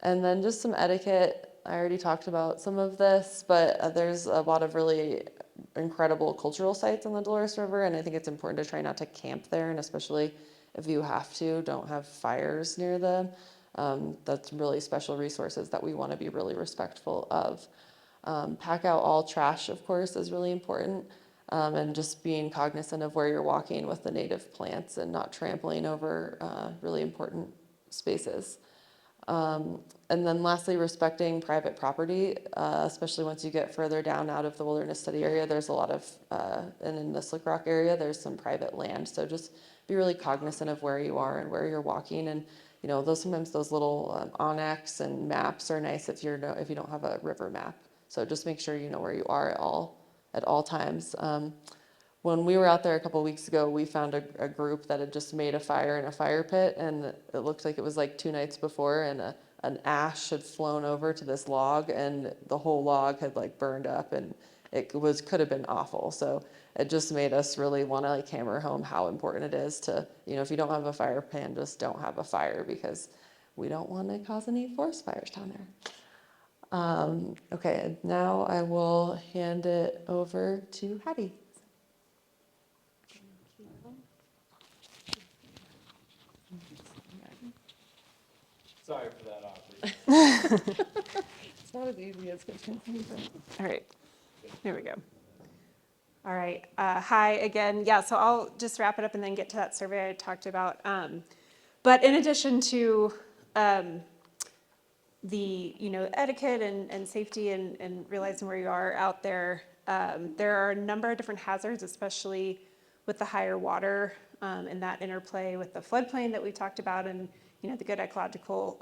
And then just some etiquette. I already talked about some of this, but there's a lot of really incredible cultural sites on the Dolores River, and I think it's important to try not to camp there, and especially if you have to, don't have fires near them. That's really special resources that we want to be really respectful of. Pack out all trash, of course, is really important, and just being cognizant of where you're walking with the native plants and not trampling over really important spaces. And then lastly, respecting private property, especially once you get further down out of the wilderness study area. There's a lot of, and in the Slick Rock area, there's some private land. So just be really cognizant of where you are and where you're walking. And, you know, sometimes those little Onyx and maps are nice if you don't have a river map. So just make sure you know where you are at all times. When we were out there a couple of weeks ago, we found a group that had just made a fire in a fire pit, and it looked like it was like 2 nights before, and an ash had flown over to this log, and the whole log had like burned up, and could have been awful. So it just made us really want to like hammer home how important it is to, you know, if you don't have a fire pan, just don't have a fire, because we don't want to cause any forest fires down there. Okay, now I will hand it over to Hattie. Sorry for that awkward. It's not as easy as it can be. All right, there we go. All right, hi again. Yeah, so I'll just wrap it up and then get to that survey I talked about. But in addition to the etiquette and safety and realizing where you are out there, there are a number of different hazards, especially with the higher water and that interplay with the floodplain that we talked about, and the good ecological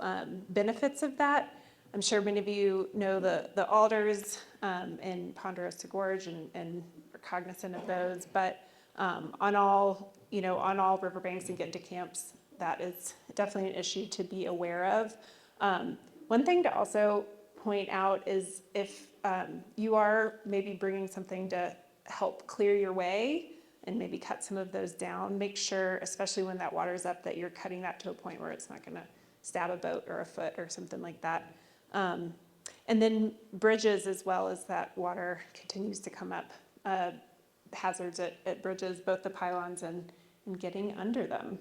benefits of that. I'm sure many of you know the alders in Ponderosa Gorge and are cognizant of those, but on all riverbanks and getting to camps, that is definitely an issue to be aware of. One thing to also point out is if you are maybe bringing something to help clear your way and maybe cut some of those down, make sure, especially when that water's up, that you're cutting that to a point where it's not going to stab a boat or a foot or something like that. And then bridges, as well, as that water continues to come up, hazards at bridges, both the pylons and getting under them.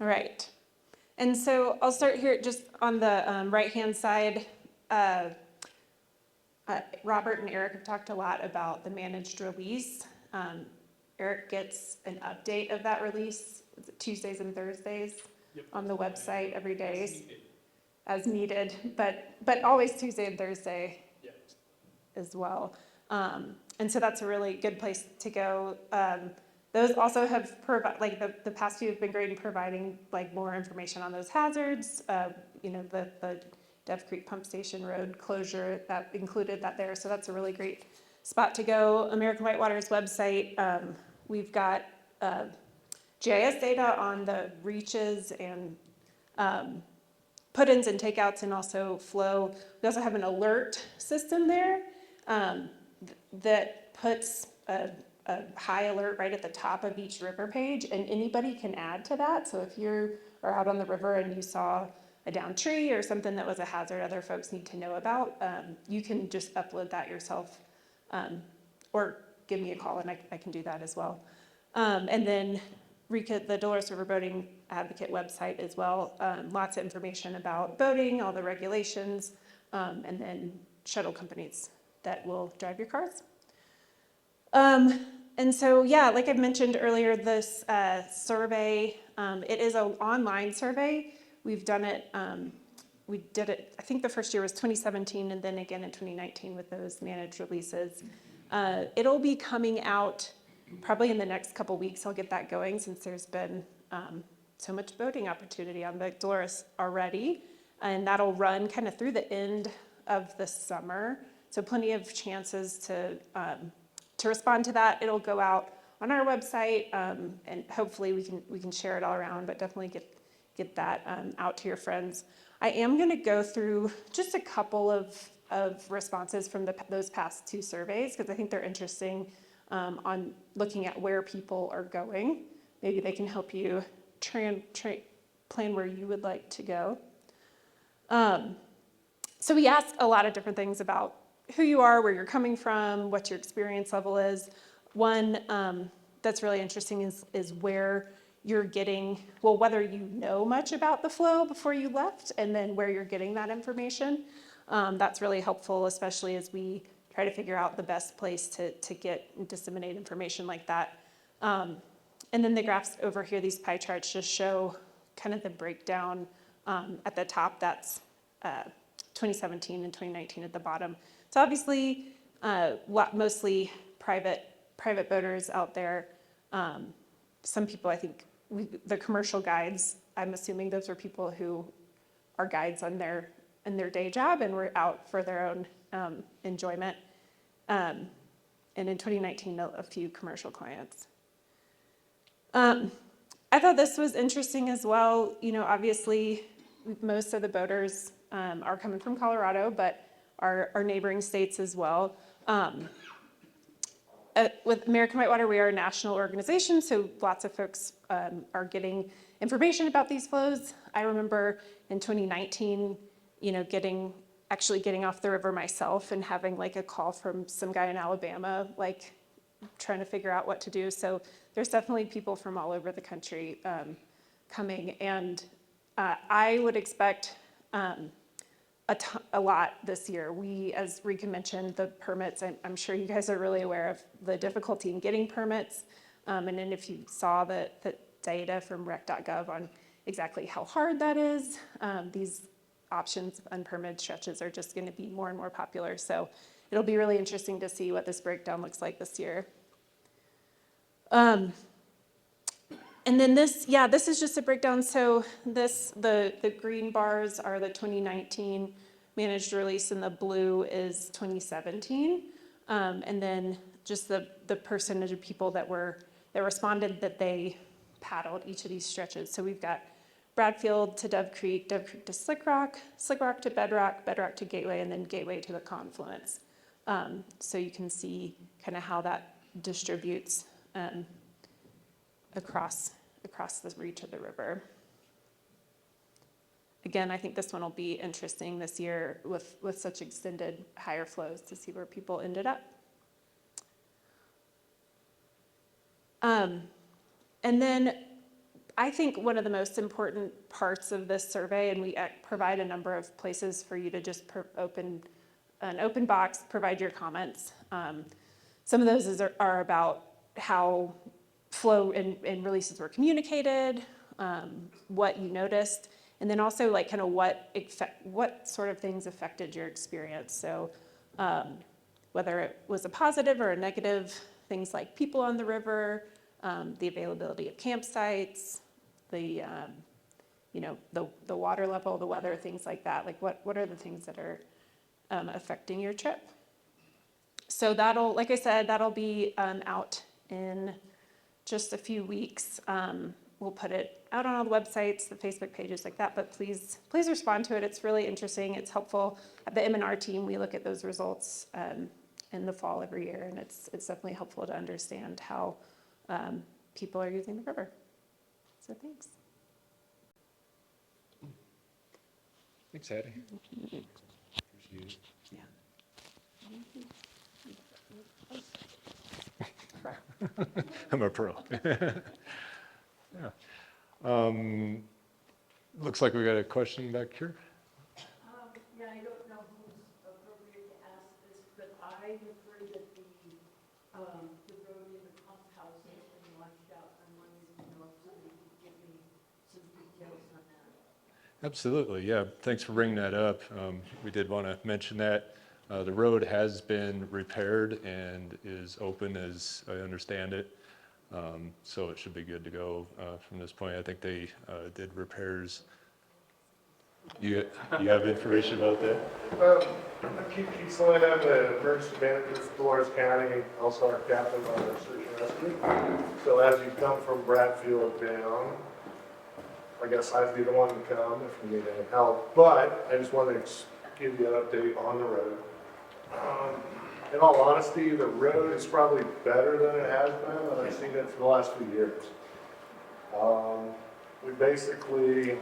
All right. And so I'll start here just on the right-hand side. Robert and Eric have talked a lot about the managed release. Eric gets an update of that release Tuesdays and Thursdays on the website every day as needed, but always Tuesday and Thursday as well. And so that's a really good place to go. Those also have the past few have been great in providing like more information on those hazards. The Dev Creek Pump Station Road closure, that included that there. So that's a really great spot to go. American Whitewater's website, we've got GIS data on the reaches and put-ins and takeouts and also flow. We also have an alert system there that puts a high alert right at the top of each river page, and anybody can add to that. So if you are out on the river and you saw a downed tree or something that was a hazard other folks need to know about, you can just upload that yourself, or give me a call and I can do that as well. And then the Dolores River Boating Advocate website as well, lots of information about boating, all the regulations, and then shuttle companies that will drive your cars. And so, yeah, like I mentioned earlier, this survey, it is an online survey. We've done it, we did it, I think the first year was 2017 and then again in 2019 with those managed releases. It'll be coming out probably in the next couple weeks. I'll get that going since there's been so much boating opportunity on the Dolores already. And that'll run kind of through the end of the summer. So plenty of chances to respond to that. It'll go out on our website, and hopefully we can share it all around, but definitely get that out to your friends. I am going to go through just a couple of responses from those past two surveys because I think they're interesting on looking at where people are going. Maybe they can help you plan where you would like to go. So we ask a lot of different things about who you are, where you're coming from, what your experience level is. One that's really interesting is where you're getting, well, whether you know much about the flow before you left and then where you're getting that information. That's really helpful, especially as we try to figure out the best place to get and disseminate information like that. And then the graphs over here, these pie charts just show kind of the breakdown. At the top, that's 2017 and 2019 at the bottom. So obviously, mostly private boaters out there. Some people, I think, the commercial guides, I'm assuming those are people who are guides in their day job and were out for their own enjoyment. And in 2019, a few commercial clients. I thought this was interesting as well. You know, obviously, most of the boaters are coming from Colorado, but our neighboring states as well. With American Whitewater, we are a national organization, so lots of folks are getting information about these flows. I remember in 2019, you know, getting off the river myself and having like a call from some guy in Alabama, like trying to figure out what to do. So there's definitely people from all over the country coming, and I would expect a lot this year. We, as Rika mentioned, the permits, I'm sure you guys are really aware of the difficulty in getting permits. And then if you saw the data from rec.gov on exactly how hard that is, these options of unpermitted stretches are just going to be more and more popular. So it'll be really interesting to see what this breakdown looks like this year. And then this is just a breakdown. So the green bars are the 2019 managed release and the blue is 2017. And then just the percentage of people that responded that they paddled each of these stretches. So we've got Bradfield to Dove Creek to Slick Rock to Bedrock to Gateway, and then Gateway to the confluence. So you can see kind of how that distributes across the reach of the river. Again, I think this one will be interesting this year with such extended higher flows to see where people ended up. And then I think one of the most important parts of this survey, and we provide a number of places for you to just open an open box, provide your comments. Some of those are about how flow and releases were communicated, what you noticed, and then also like kind of what sort of things affected your experience. So whether it was a positive or a negative, things like people on the river, the availability of campsites, the the water level, the weather, things like that. Like what are the things that are affecting your trip? So that'll, like I said, that'll be out in just a few weeks. We'll put it out on all the websites, the Facebook pages like that, but please respond to it. It's really interesting. It's helpful. At the M&R team, we look at those results in the fall every year, and it's definitely helpful to understand how people are using the river. So thanks. Thanks, Hattie. Yeah. I'm a pro. Yeah. Looks like we got a question back here. Yeah, I don't know who's appropriate to ask this, but I have heard that the road in the pump house has been washed out. I'm wondering, if somebody could give me some details on that. Absolutely, yeah. Thanks for bringing that up. We did want to mention that. The road has been repaired and is open as I understand it. So it should be good to go from this point. I think they did repairs. You have information about that? I'm Keith Kiesland, I'm the emergency manager for Dolores County, also our captain on our search and rescue. So as you come from Bradfield down, I guess I'd be the one to come if you need any help. But I just wanted to give you an update on the road. In all honesty, the road is probably better than it has been, and I've seen it for the last few years. We basically,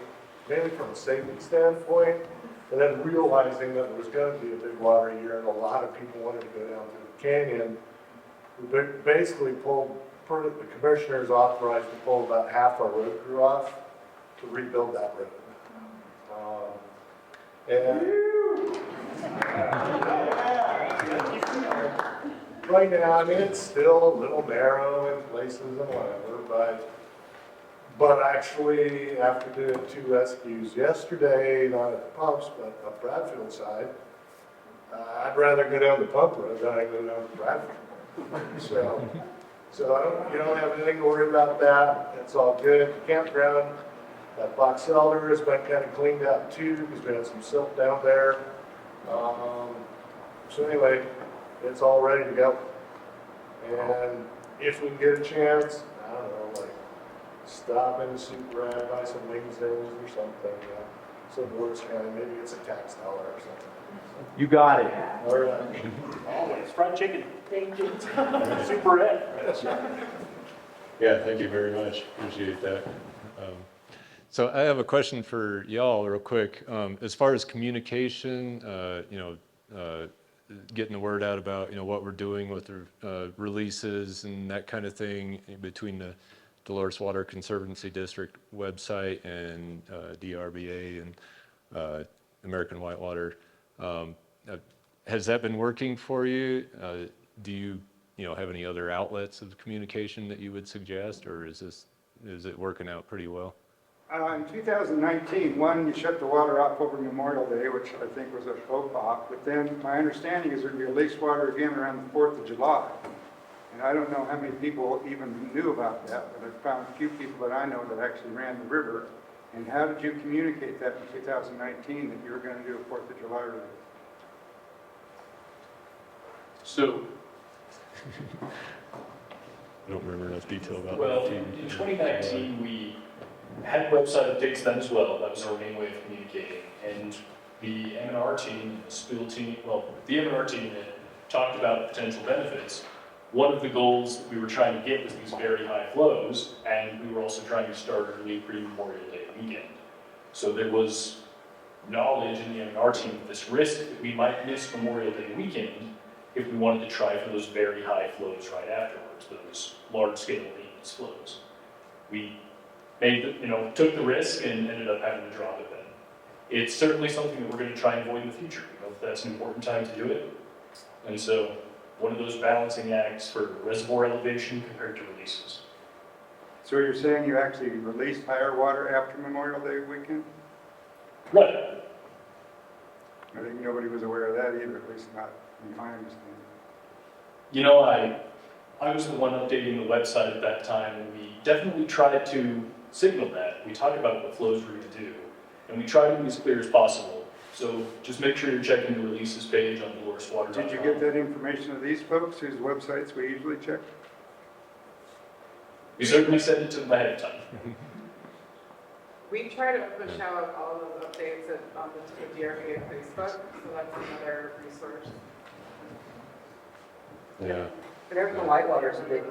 mainly from a safety standpoint, and then realizing that there was going to be a big water year and a lot of people wanted to go down to the canyon, we basically pulled, the commissioners authorized to pull about half our road crew off to rebuild that road. Right now, I mean, it's still a little narrow in places and whatever, but actually, after doing 2 rescues yesterday, not at the pumps, but up Bradfield side, I'd rather go down the pump road than I go down the Bradfield. So you don't have anything to worry about that. It's all good. The campground, that box elder has been kind of cleaned out too, because we had some silt down there. So anyway, it's all ready to go. And if we can get a chance, I don't know, like stop in the super rat, buy some wings or something. So Dolores County, maybe it's a tax dollar or something. You got it. All right. Always fried chicken. Thank you. Super ed. Yeah, thank you very much. Appreciate that. So I have a question for y'all real quick. As far as communication, getting the word out about, what we're doing with the releases and that kind of thing between the Dolores Water Conservancy District website and DRBA and American Whitewater. Has that been working for you? Do you, have any other outlets of communication that you would suggest, or is it working out pretty well? In 2019, you shut the water off over Memorial Day, which I think was a faux pas, but then my understanding is there'd be released water again around the 4th of July. And I don't know how many people even knew about that, but I found a few people that I know that actually ran the river. And how did you communicate that in 2019 that you were going to do a 4th of July release? So, I don't remember enough detail about well, that. in 2019, we had website updates then as well. That was our main way of communicating. And the M&R team, the spill team, the M&R team had talked about potential benefits. One of the goals that we were trying to get was these very high flows, and we were also trying to start early pre-Memorial Day weekend. So there was knowledge in the M&R team of this risk that we might miss Memorial Day weekend if we wanted to try for those very high flows right afterwards, those large-scale maintenance flows. We took the risk and ended up having to drop it then. It's certainly something that we're going to try and avoid in the future. That's an important time to do it. And so one of those balancing acts for reservoir elevation compared to releases. So you're saying you actually released higher water after Memorial Day weekend? Right. I think nobody was aware of that either, at least not in my understanding. I was the one updating the website at that time, and we definitely tried to signal that. We talked about what flows were going to do, and we tried to be as clear as possible. So just make sure you're checking the releases page on DoloresWater.com. Did you get that information to these folks whose websites we usually check? We certainly sent it to them ahead of time. We try to push out all of those updates on the DRB and Facebook, so that's another resource. Yeah. American Whitewater is a big,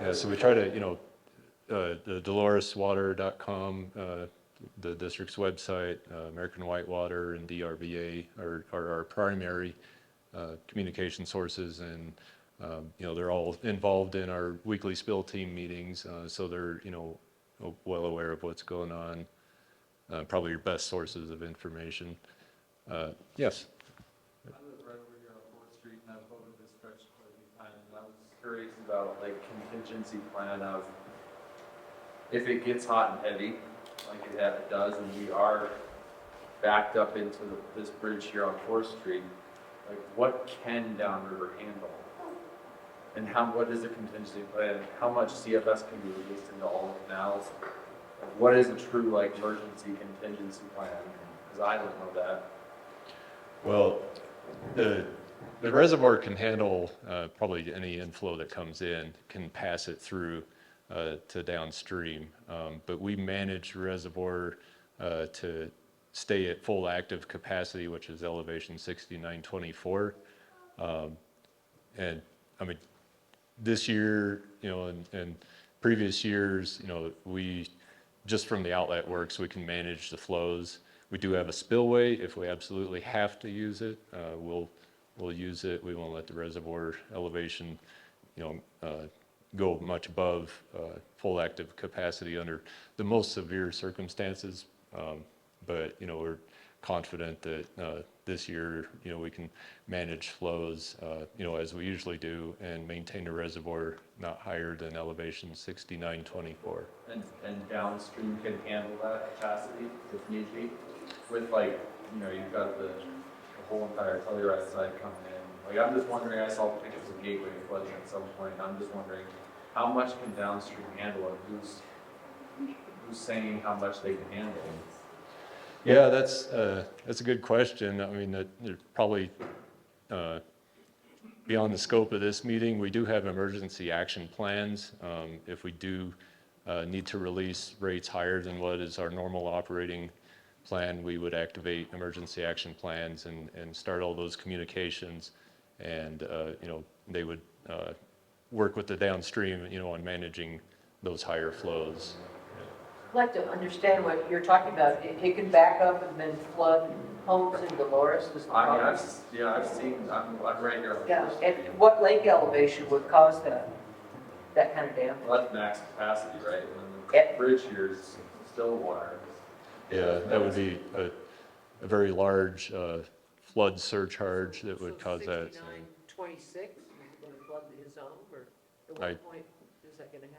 Yeah, so we try to, the DoloresWater.com, the district's website, American Whitewater and DRBA are our primary communication sources, and they're all involved in our weekly spill team meetings, so they're well aware of what's going on. Probably your best sources of information. Yes. I live right over here on 4th Street, and I've voted this stretch quite a few times, and I was curious about like contingency plan of if it gets hot and heavy, like it does, and we are backed up into this bridge here on 4th Street, like what can downriver handle? And what is the contingency plan? How much CFS can be released into all the canals? Like, what is a true like emergency contingency plan? Because I don't know that. Well, the reservoir can handle probably any inflow that comes in, can pass it through to downstream. But we manage the reservoir to stay at full active capacity, which is elevation 6924. And I mean, this year, and previous years, we, just from the outlet works, we can manage the flows. We do have a spillway. If we absolutely have to use it, we'll use it. We won't let the reservoir elevation, go much above full active capacity under the most severe circumstances. But we're confident that this year, we can manage flows, as we usually do, and maintain the reservoir not higher than elevation 6924. And downstream can handle that capacity if need be? With you've got the whole entire Telluride side coming in. Like, I'm just wondering, I saw pictures of Gateway flooding at some point, I'm just wondering, how much can downstream handle and who's saying how much they can handle? Yeah, that's a good question. I mean, they're probably beyond the scope of this meeting. We do have emergency action plans. If we do need to release rates higher than what is our normal operating plan, we would activate emergency action plans and start all those communications. And, they would work with the downstream, on managing those higher flows. I'd like to understand what you're talking about. It can back up and then flood homes in Dolores? Is the I mean, problem? I've seen, I'm right here on Yeah, 4th and Street. what lake elevation would cause that kind of damage? Well, that's max capacity, right? And Yeah. the bridge here is still water. Yeah, that would be a very large flood surcharge that would cause that. 6926 is going to flood his home, or at I- what point is that going to happen?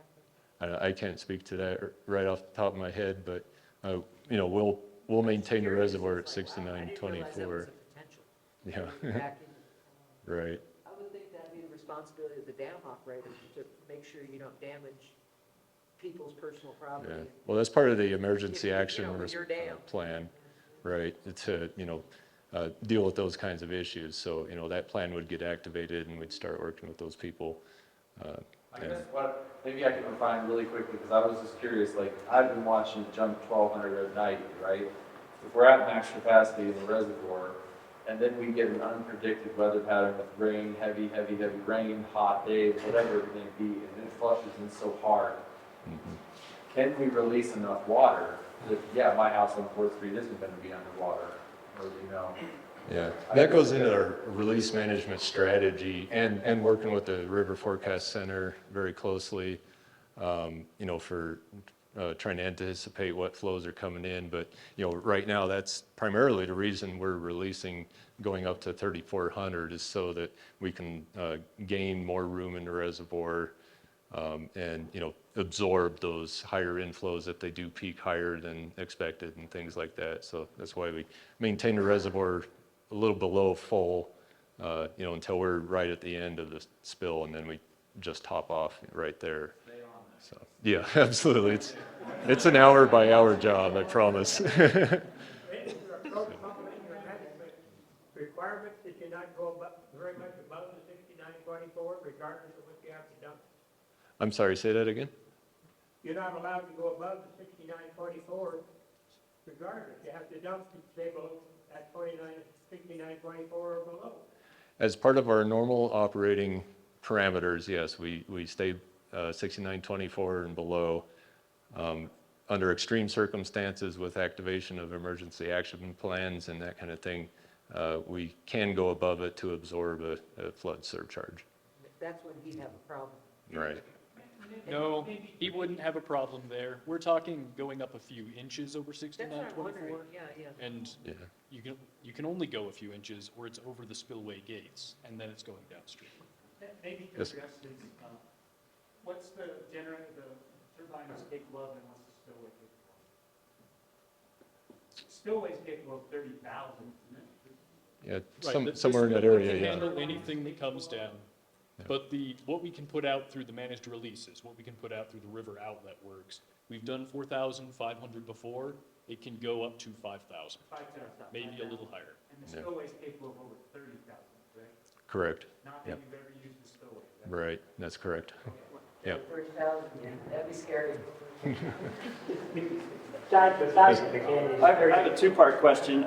I can't speak to that right off the top of my head, but, we'll maintain the reservoir at 6924. Yeah, right. I would think that'd be the responsibility of the dam operator to make sure you don't damage people's personal property. Yeah. Well, that's part of the emergency action with your dam. plan, right? To, deal with those kinds of issues. So, that plan would get activated and we'd start working with those people. I guess maybe I can refine really quickly, because I was just curious, like, I've been watching it jump 1200 at night, right? If we're at max capacity in the reservoir, and then we get an unpredicted weather pattern with rain, heavy rain, hot days, whatever it may be, and it flushes in so hard, can we release enough water that, yeah, my house on 4th Street isn't going to be underwater, or, Yeah, that goes into our release management strategy and working with the River Forecast Center very closely. for trying to anticipate what flows are coming in. But, right now, that's primarily the reason we're releasing going up to 3,400 is so that we can gain more room in the reservoir and, absorb those higher inflows if they do peak higher than expected and things like that. So that's why we maintain the reservoir a little below full, until we're right at the end of the spill, and then we just top off right there. So, yeah, absolutely. It's an hour by hour job, I promise. Requirement that you not go very much above the 6924, regardless of what you have to dump. I'm sorry, say that again? You're not allowed to go above the 6924, regardless. You have to dump to stay below at 6924 or below. As part of our normal operating parameters, yes, we stay 6924 and below. Under extreme circumstances with activation of emergency action plans and that kind of thing, we can go above it to absorb a flood surcharge. That's when he'd have a problem. Right. No, he wouldn't have a problem there. We're talking going up a few inches over That's what I'm 6924. wondering, yeah. And Yeah. you can only go a few inches, or it's over the spillway gates, and then it's going downstream. Maybe to Yes. address this, what's the turbine is capable of and what's the spillway capable of? Spillway's capable of 30,000, isn't it? Yeah, Right, the somewhere in that spillway area, can yeah. handle anything that comes down. Yeah. But what we can put out through the managed releases, what we can put out through the river outlet works, we've done 4,500 before, it can go up to 5,000, 5,000. maybe a little higher. And the Yeah. spillway's capable of over 30,000, right? Correct. Not Yep. that you've ever used the spillway. is that Right, that's correct. Yeah. 30,000, yeah, that'd be scary. I have a two-part question.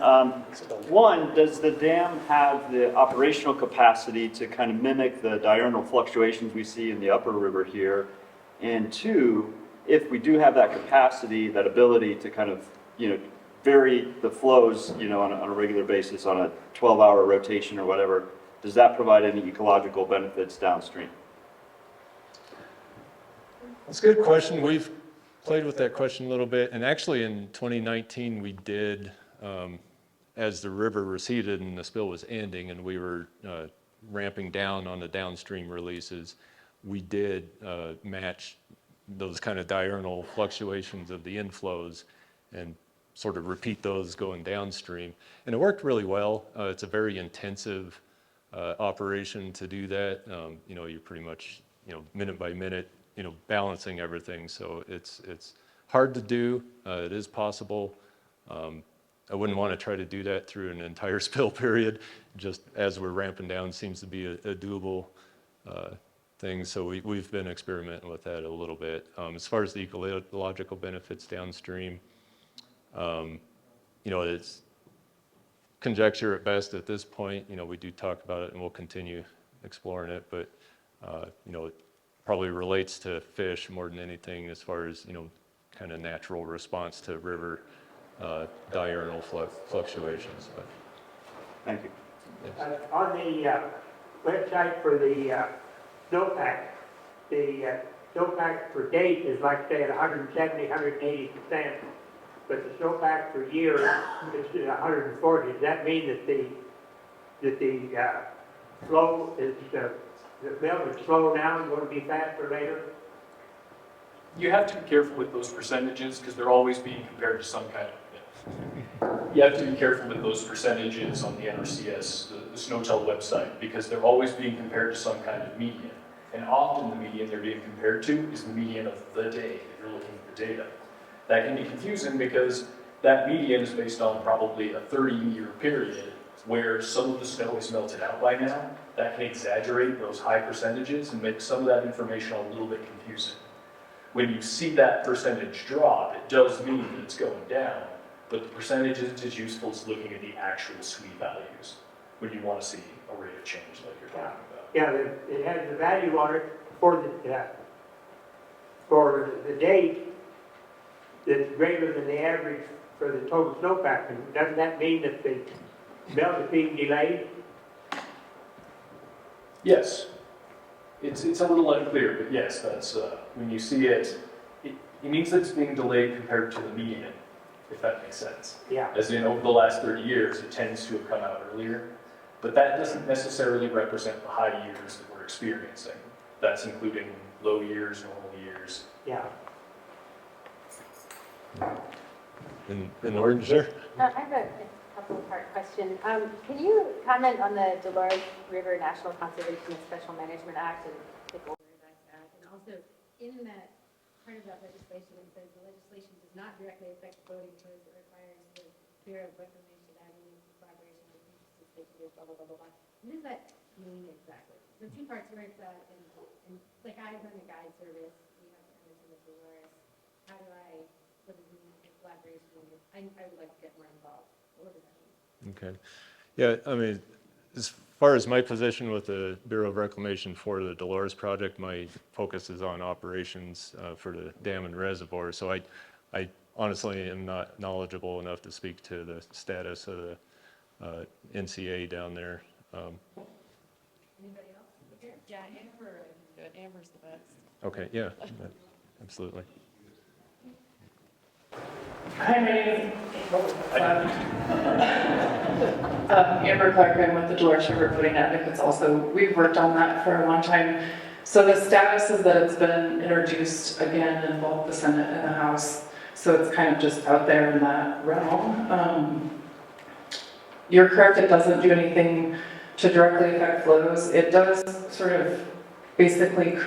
One, does the dam have the operational capacity to kind of mimic the diurnal fluctuations we see in the upper river here? And two, if we do have that capacity, that ability to kind of, vary the flows, on a regular basis, on a 12-hour rotation or whatever, does that provide any ecological benefits downstream? That's a good question. We've played with that question a little bit, and actually in 2019 we did, as the river receded and the spill was ending and we were ramping down on the downstream releases, we did match those kind of diurnal fluctuations of the inflows and sort of repeat those going downstream. And it worked really well. It's a very intensive operation to do that. You're pretty much, minute by minute, balancing everything. So it's hard to do. It is possible. I wouldn't want to try to do that through an entire spill period. Just as we're ramping down seems to be a doable thing. So we've been experimenting with that a little bit. As far as the ecological benefits downstream, it's conjecture at best at this point. We do talk about it and we'll continue exploring it, but it probably relates to fish more than anything as far as, kind of natural response to river diurnal fluctuations. But. Thank you. Yes. On the website for the snowpack, the snowpack per date is like, say, at 170, 180%, but the snowpack per year is 140. Does that mean that the flow is, the melt is slowing down, going to be faster later? You have to be careful with those percentages because they're always being compared to some kind of. You have to be careful with those percentages on the NRCS, the SNOTEL website, because they're always being compared to some kind of median. And often the median they're being compared to is the median of the day, if you're looking at the data. That can be confusing because that median is based on probably a 30-year period where some of the snow is melted out by now. That can exaggerate those high percentages and make some of that information a little bit confusing. When you see that percentage drop, it does mean that it's going down, but the percentage isn't as useful as looking at the actual sweep values when you want to see a rate of change like you're talking about. Yeah, it has the value on it for the date that's greater than the average for the total snowpack. And doesn't that mean that the melt is being delayed? Yes. It's a little unclear, but yes, that's, when you see it, it means that it's being delayed compared to the median, if that makes sense. Yeah. As in, over the last 30 years, it tends to have come out earlier, but that doesn't necessarily represent the high years that we're experiencing. That's including low years, normal years. Yeah. In orange there? I have a couple-part question. Can you comment on the Dolores River National Conservation and Special Management Act and the Dolores Act? And also, in that part of that legislation, it says the legislation does not directly affect voting because it requires the Bureau of Reclamation acting in collaboration with interested stakeholders, blah, blah, blah, blah, blah. What does that mean exactly? So two parts where it's at, and like I run a guide service, we have to understand the Dolores. How do I, what does it mean in collaboration? I would like to get more involved. What does that mean? Okay. Yeah, I mean, as far as my position with the Bureau of Reclamation for the Dolores project, my focus is on operations for the dam and reservoir. So I honestly am not knowledgeable enough to speak to the status of the NCA down there. Anybody else? Here? Yeah, Amber, Amber's the best. Okay, yeah, absolutely. Hi, my name is Amber Clark. I'm with the Dolores River Boating Advocates also. We've worked on that for a long time. So the status is that it's been introduced again in both the Senate and the House. So it's kind of just out there in that realm. You're correct, it doesn't do anything to directly affect flows. It does sort of basically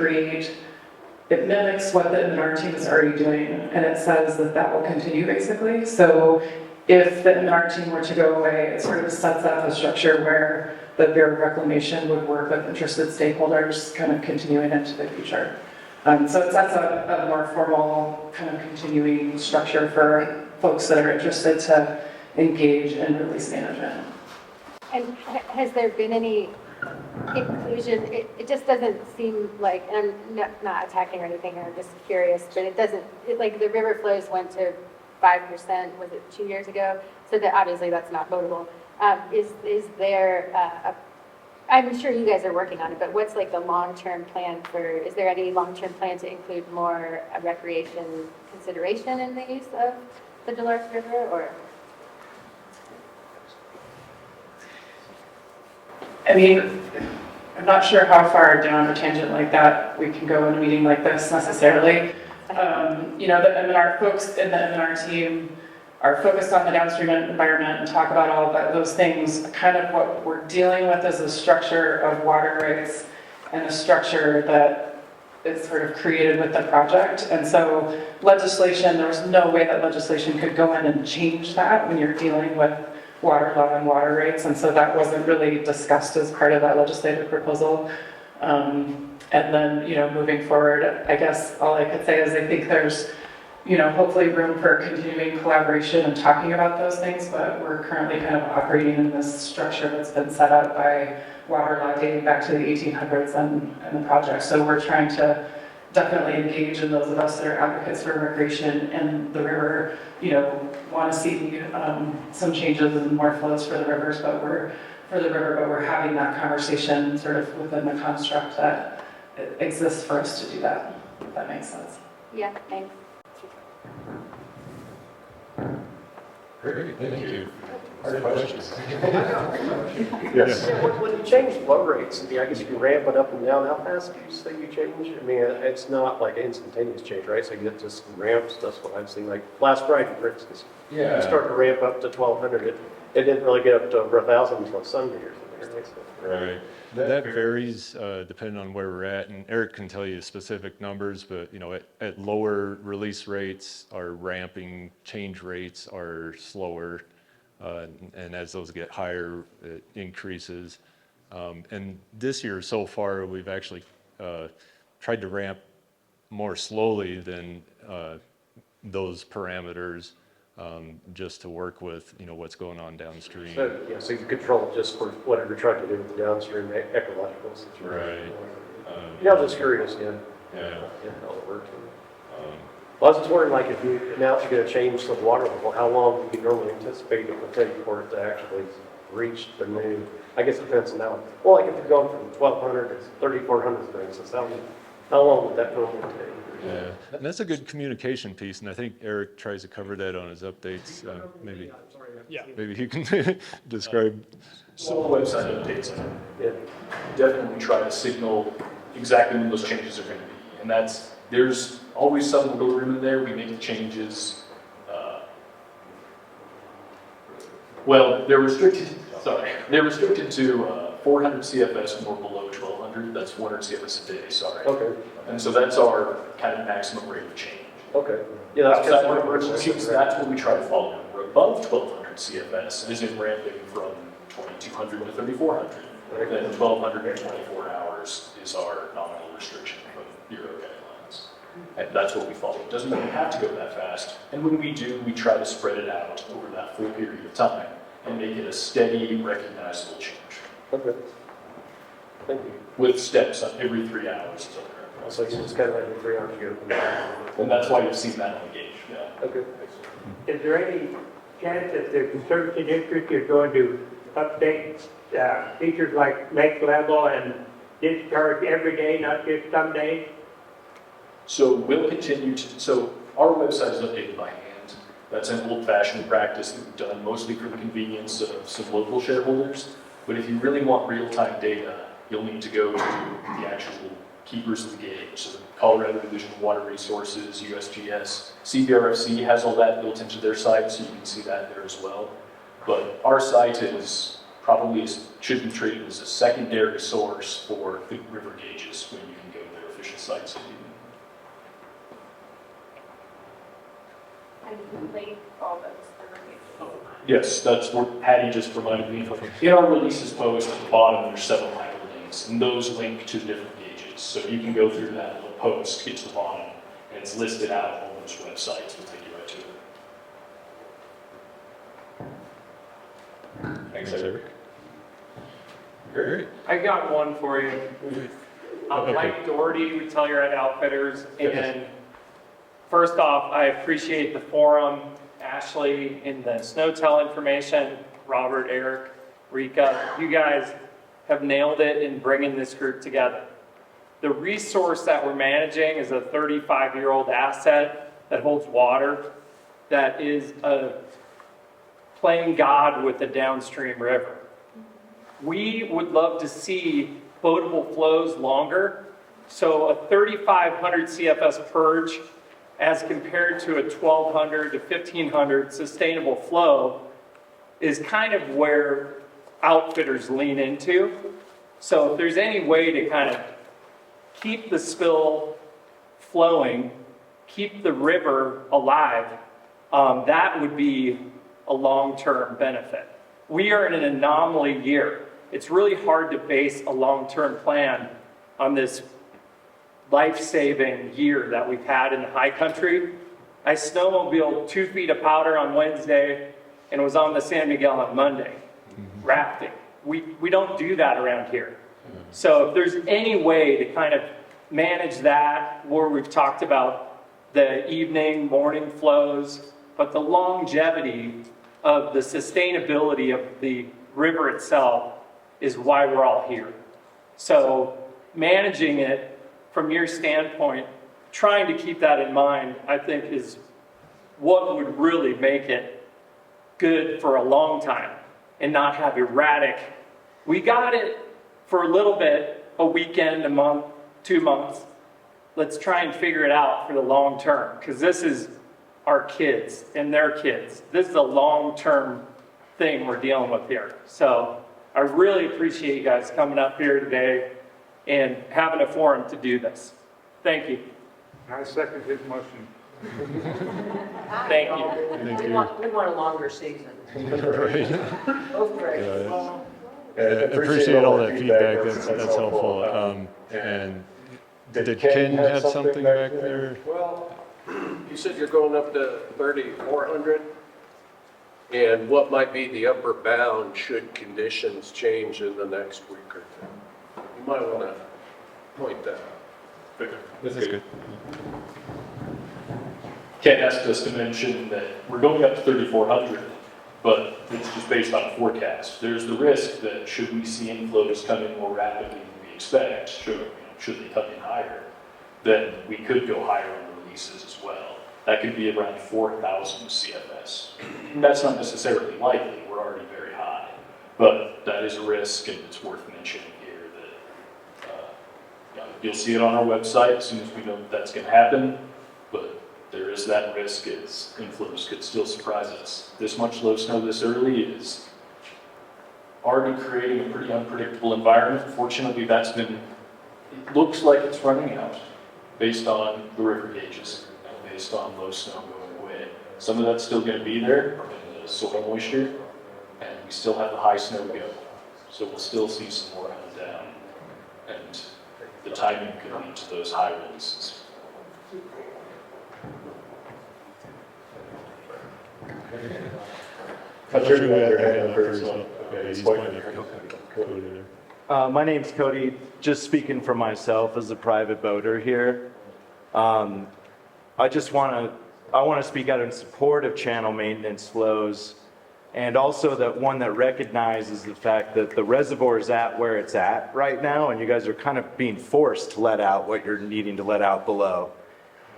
it mimics what the M&R team is already doing, and it says that that will continue basically. So if the M&R team were to go away, it sort of sets up a structure where the Bureau of Reclamation would work with interested stakeholders kind of continuing into the future. So it sets up a more formal kind of continuing structure for folks that are interested to engage in release management. And has there been any inclusion? It just doesn't seem like, and I'm not attacking or anything, I'm just curious, but it doesn't, like the river flows went to 5%, was it 2 years ago? So that obviously that's not votable. Is there, I'm sure you guys are working on it, but what's like the long-term plan is there any long-term plan to include more recreation consideration in the use of the Dolores River, or? I mean, I'm not sure how far down a tangent like that we can go in a meeting like this necessarily. You know, the M&R folks in the M&R team are focused on the downstream environment and talk about all of those things. Kind of what we're dealing with is a structure of water rights and a structure that is sort of created with the project. And so legislation, there was no way that legislation could go in and change that when you're dealing with water law and water rights, and so that wasn't really discussed as part of that legislative proposal. And then, you know, moving forward, I guess all I could say is I think there's, you know, hopefully room for continuing collaboration and talking about those things, but we're currently kind of operating in this structure that's been set up by water law dating back to the 1800s and the project. So we're trying to definitely engage in those of us that are advocates for recreation and the river, you know, want to see some changes and more flows for the rivers, but we're having that conversation sort of within the construct that exists for us to do that, if that makes sense. Yeah, thanks. Great, thank you. Other questions? Yes. Yeah, when you change flow rates, I mean, I guess you can ramp it up and down. How fast do you say you change? I mean, it's not like an instantaneous change, right? So you get just ramps. That's what I've seen. Like last Friday, for instance, you start to ramp up to 1,200. It didn't really get up to over 1,000 until Sunday or something. Right? So, Right. That varies depending on where we're at, and Eric can tell you specific numbers, but you know, at lower release rates, our ramping change rates are slower, and as those get higher, it increases. And this year so far, we've actually tried to ramp more slowly than those parameters, just to work with, you know, what's going on downstream. so, yeah, so you control it just for whatever you're trying to do with the downstream ecological situation. Right. Yeah, I'm just curious, yeah. Yeah. Yeah, how it works. Well, I was just wondering, like, if you, now that you're gonna change the water level, how long do you normally anticipate it would take for it to actually reach the new, I guess it depends on how, well, like if you're going from 1,200 to 3,400, for instance, how long would that normally take? Yeah, and that's a good communication piece, and I think Eric tries to cover that on his updates. Maybe he can describe. So website updates, definitely try to signal exactly when those changes are going to be. And there's always some wiggle room in there. We make the changes. Well, they're restricted to 400 CFS or below 1,200. That's 400 CFS a day, sorry. Okay. And so that's our kind of maximum rate of change. Okay. Yeah, that's Outside of emergencies, that's what we try to follow. We're above 1,200 CFS, as in ramping from 2,200 to 3,400. Then 1,200 to 24 hours is our nominal restriction from Bureau guidelines. And that's what we follow. It doesn't mean we have to go that fast. And when we do, we try to spread it out over that full period of time and make it a steady, recognizable change. Okay. Thank you. With steps on every 3 hours. So you just kind of every 3 hours you go. And that's why you've seen that on the gauge, yeah. Okay. Is there any chance that the Conservancy District is going to update features like lake level and discharge every day, not just some days? So we'll continue to, so our website is updated by hand. That's an old-fashioned practice that we've done mostly for the convenience of some local shareholders. But if you really want real-time data, you'll need to go to the actual keepers of the gauge. So the Colorado Division of Water Resources, USGS, CBRFC has all that built into their site, so you can see that there as well. But our site is probably, should be treated as a secondary source for the river gauges when you can go to their official sites. And you link all those information. Yes, that's what Patty just reminded me of. In our releases post at the bottom, there's several hyperlinks, and those link to different gauges. So you can go through that little post, get to the bottom, and it's listed out on those websites. We'll take you right to it. Thanks, Eric. Great. I got one for you. Okay. Like Doherty, we tell you're at Outfitters, and first off, I appreciate the forum, Ashley, in the Snowtel information, Robert, Eric, Rika. You guys have nailed it in bringing this group together. The resource that we're managing is a 35-year-old asset that holds water, that is playing God with the downstream river. We would love to see boatable flows longer, so a 3,500 CFS purge as compared to a 1,200 to 1,500 sustainable flow is kind of where outfitters lean into. So if there's any way to kind of keep the spill flowing, keep the river alive, that would be a long-term benefit. We are in an anomaly year. It's really hard to base a long-term plan on this life-saving year that we've had in the high country. I snowmobiled 2 feet of powder on Wednesday and was on the San Miguel on Monday, rafting. We don't do that around here. So if there's any way to kind of manage that, where we've talked about the evening, morning flows, but the longevity of the sustainability of the river itself is why we're all here. So managing it from your standpoint, trying to keep that in mind, I think is what would really make it good for a long time and not have erratic. We got it for a little bit, a weekend, a month, 2 months. Let's try and figure it out for the long term, because this is our kids and their kids. This is a long-term thing we're dealing with here. So I really appreciate you guys coming up here today and having a forum to do this. Thank you. I second his motion. Thank you. Thank We you. want a longer season. Right. Both great. Yeah, appreciate all that feedback. That's helpful. And did Ken have something back there? Well, you said you're going up to 3,400, and what might be the upper bound should conditions change in the next week or two? You might want to point that out. This is good. Ken asked us to mention that we're going up to 3,400, but it's just based on a forecast. There's the risk that should we see inflows come in more rapidly than we expect, should they come in higher, then we could go higher on the releases as well. That could be around 4,000 CFS. And that's not necessarily likely, we're already very high, but that is a risk, and it's worth mentioning here that you'll see it on our website as soon as we know that that's going to happen, but there is that risk as inflows could still surprise us. This much low snow this early is already creating a pretty unpredictable environment. Fortunately, it looks like it's running out based on the river gauges, and based on low snow going away. Some of that's still going to be there in the soil moisture, and we still have the high snow to go. So we'll still see some more up and down, and the timing could lead to those high releases. I'm sure you had your hand up first. Okay, he's pointing at Cody there. My name's Cody, just speaking for myself as a private boater here. I want to speak out in support of channel maintenance flows, and also that recognizes the fact that the reservoir is at where it's at right now, and you guys are kind of being forced to let out what you're needing to let out below.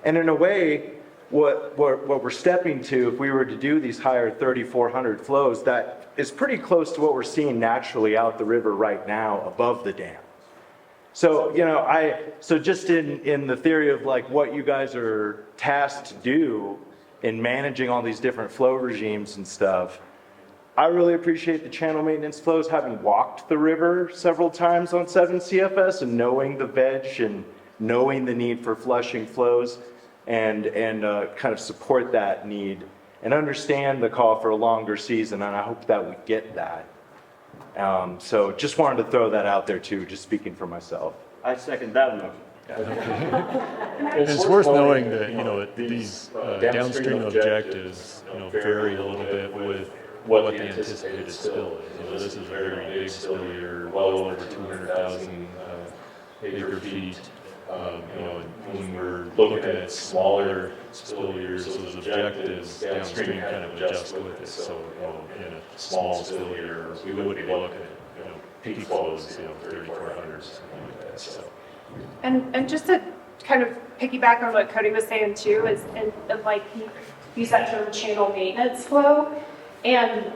And in a way, what we're stepping to, if we were to do these higher 3,400 flows, that is pretty close to what we're seeing naturally out the river right now above the dam. So, so just in the theory of like what you guys are tasked to do in managing all these different flow regimes and stuff, I really appreciate the channel maintenance flows, having walked the river several times on 7 CFS and knowing the veg and knowing the need for flushing flows, and kind of support that need and understand the call for a longer season, and I hope that we get that. So just wanted to throw that out there too, just speaking for myself. I second that motion. And it's worth knowing that, these downstream objectives, vary a little bit with what the anticipated spill is. This is a very big spill year, well over 200,000 acre feet. When we're looking at smaller spill years, those objectives downstream kind of adjust with it. So, in a small spill year, we would be looking at, peak flows, 3,400, something like that. So. And just to kind of piggyback on what Cody was saying too, is and like he used that term channel maintenance flow, and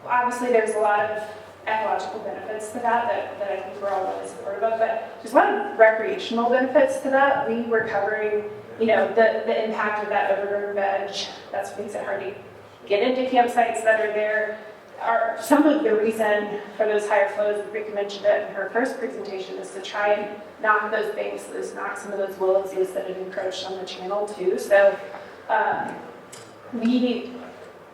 obviously there's a lot of ecological benefits to that I think we're all really supportive of, but there's a lot of recreational benefits to that. We were covering, the impact of that overgrown veg. That's what makes it hard to get into campsites that are there. Some of the reason for those higher flows, Rika mentioned it in her first presentation, is to try and knock those banks loose, knock some of those willows loose that have encroached on the channel too. So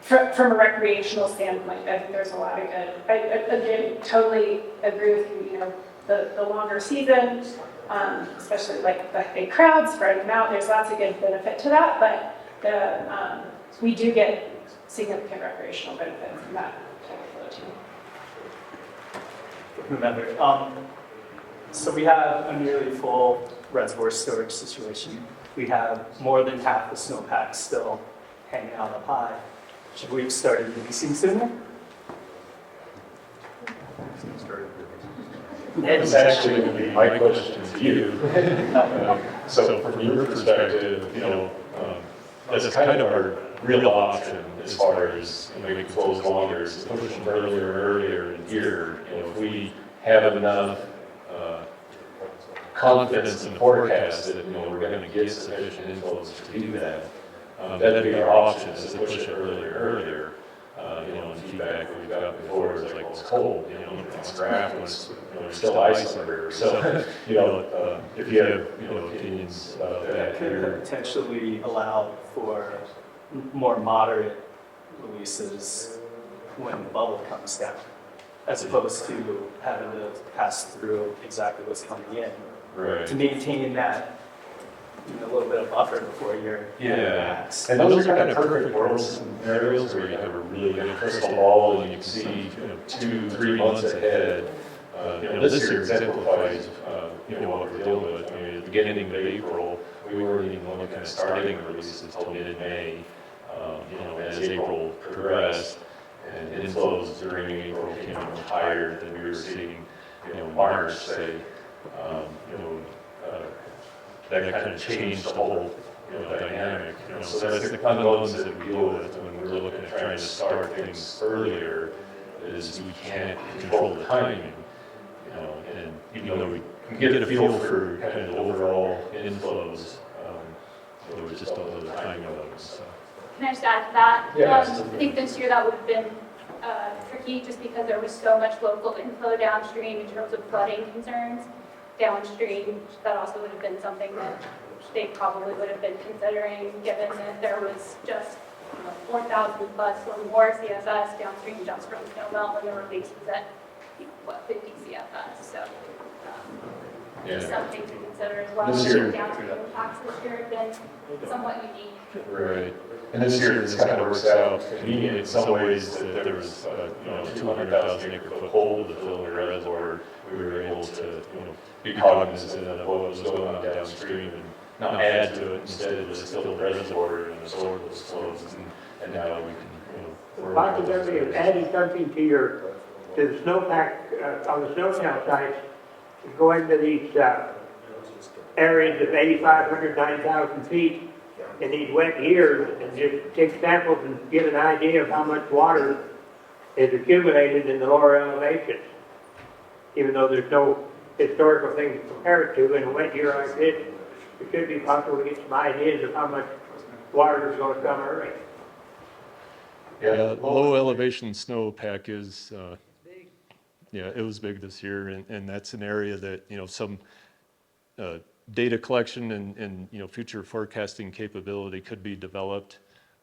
from a recreational standpoint, I think there's a lot of good. I again totally agree with you. The longer season, especially like the big crowds, spreading them out. There's lots of good benefit to that, but we do get significant recreational benefit from that type of flow too. Remember, so we have a nearly full reservoir storage situation. We have more than half the snowpack still hanging out up high. Should we have started releasing sooner? It's actually going to be my question to you. So from your perspective, that's kind of our real option as far as making flows longer, is push them earlier and earlier in year. If we have enough confidence in the forecast that we're going to get sufficient inflows to do that, that'd be our option, is to push it earlier and earlier. And feedback that we've got before is like, well, it's cold, it's draft, it's still ice under. So, if you have, opinions about that. Could potentially allow for more moderate releases when the bubble comes down, as opposed to having to pass through exactly what's coming in. Right. To maintain that, a little bit of buffer before you're max. And those are kind of perfect world scenarios where you have a really good crystal ball and you can see 2-3 months ahead. This year exemplifies what we're dealing with. I mean, at the beginning of April, we weren't even looking at starting releases till mid-May. As April progressed and inflows during April came in much higher than we were seeing, March, say, that kind of changed the whole dynamic. So that's the unknowns that we deal with when we're looking at trying to start things earlier, is we can't control the timing. And even though we can get a feel for kind of the overall inflows, we just don't know the timing of them. So. Can I just add to that? Yes. I think this year that would have been tricky just because there was so much local inflow downstream in terms of flooding concerns downstream. That also would have been something that they probably would have been considering, given that there was just 4,000 plus or more CFS downstream just from snowmelt when the release was at 50 CFS. So just something to consider as well. This year, downstream impacts this year have been somewhat unique. Right. And this year, this kind of works out convenient in some ways that there was, 200,000 acre foot hole to fill the reservoir. We were able to, be cognizant of what was going on downstream and not add to it. Instead, just fill the reservoir and absorb those flows. And now we can, The possibility of adding something to the snowpack, on the snowshoe sites, to go into these areas of 8,500, 9,000 feet in these wet years and just take samples and get an idea of how much water is accumulated in the lower elevations. Even though there's no historical thing to compare it to, in a wet year like this, it should be possible to get some ideas of how much water is going to come early. yeah, low elevation snowpack is, yeah, it was big this year, and that's an area that, some data collection and future forecasting capability could be developed,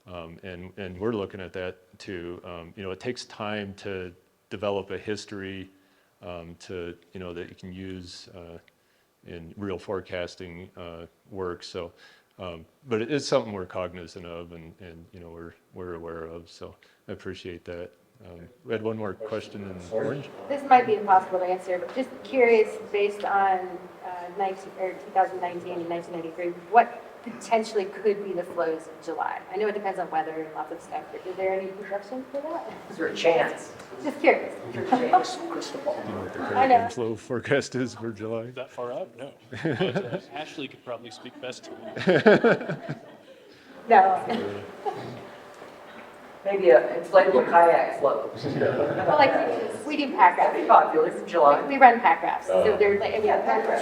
and we're looking at that too. It takes time to develop a history that you can use in real forecasting work. So, but it is something we're cognizant of, and we're aware of. So I appreciate that. We had one more question in orange. This might be impossible to answer, but just curious, based on 2019 and 1993, what potentially could be the flows in July? I know it depends on weather and lots of stuff, but is there any projection for that? Is there a chance? Just curious. Do you know what the I current know. inflow forecast is for July? That far out? No. Ashley could probably speak best to it. No. Maybe an inflatable kayak float. Well, like, we do pack That'd be rafts. popular for July. We run pack rafts, so Oh. there's like,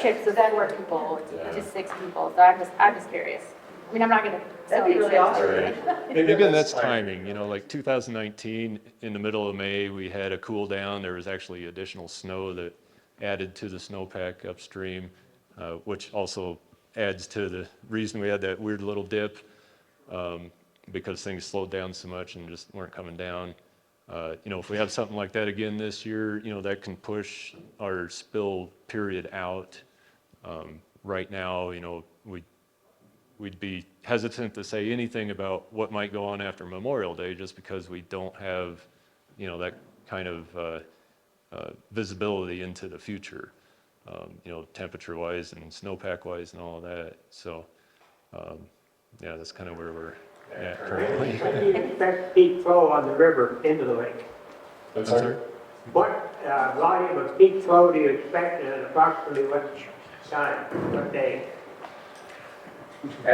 trips of 4 people to 6 people, so I'm just curious. I mean, I'm not gonna. That'd be really awesome. Right. And again, that's timing, like 2019, in the middle of May, we had a cool down. There was actually additional snow that added to the snowpack upstream, which also adds to the reason we had that weird little dip, because things slowed down so much and just weren't coming down. If we have something like that again this year, that can push our spill period out. Right now, we'd be hesitant to say anything about what might go on after Memorial Day, just because we don't have, that kind of visibility into the future, temperature-wise and snowpack-wise and all of that. So, yeah, that's kind of where we're at currently. What do you expect peak flow on the river into the lake? I'm sorry? What volume of peak flow do you expect and approximately what time, what day? Models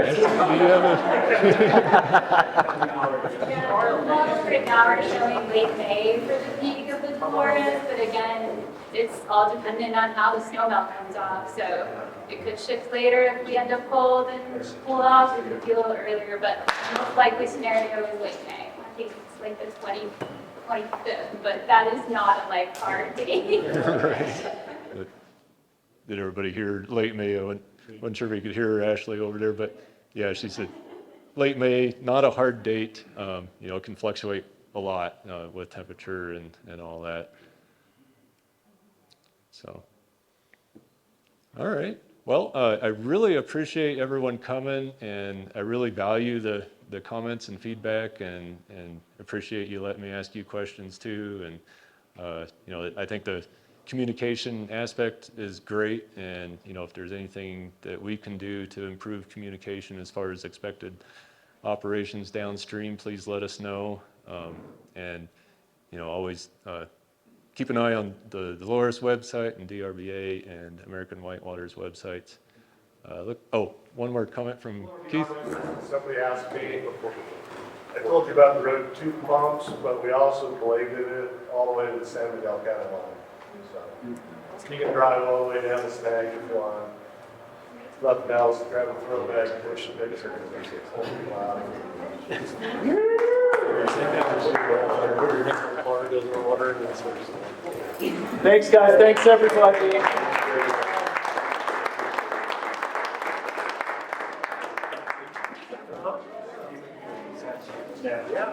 right now are showing late May for the peak of the Dolores, but again, it's all dependent on how the snowmelt comes off. So it could shift later if we end up cold and cool off. It could be a little earlier, but the most likely scenario is late May. I think it's like the 25th, but that is not a like hard date. Right. Did everybody hear late May? I wasn't sure if you could hear Ashley over there, but yeah, she said late May, not a hard date. It can fluctuate a lot with temperature and all that. So, all right. Well, I really appreciate everyone coming, and I really value the comments and feedback, and appreciate you letting me ask you questions too. And I think the communication aspect is great, and, you know, if there's anything that we can do to improve communication as far as expected operations downstream, please let us know. And, you know, always keep an eye on the Dolores website and DRBA and American Whitewater's websites. One more comment from Keith. Somebody asked me, I told you about the road 2 pumps, but we also bladed it all the way to the San Miguel County line. So you can drive all the way down the snag if you want. Nothing else, grab a throw bag, push it, make sure it's loud. Thanks, guys. Thanks, everybody. Yeah.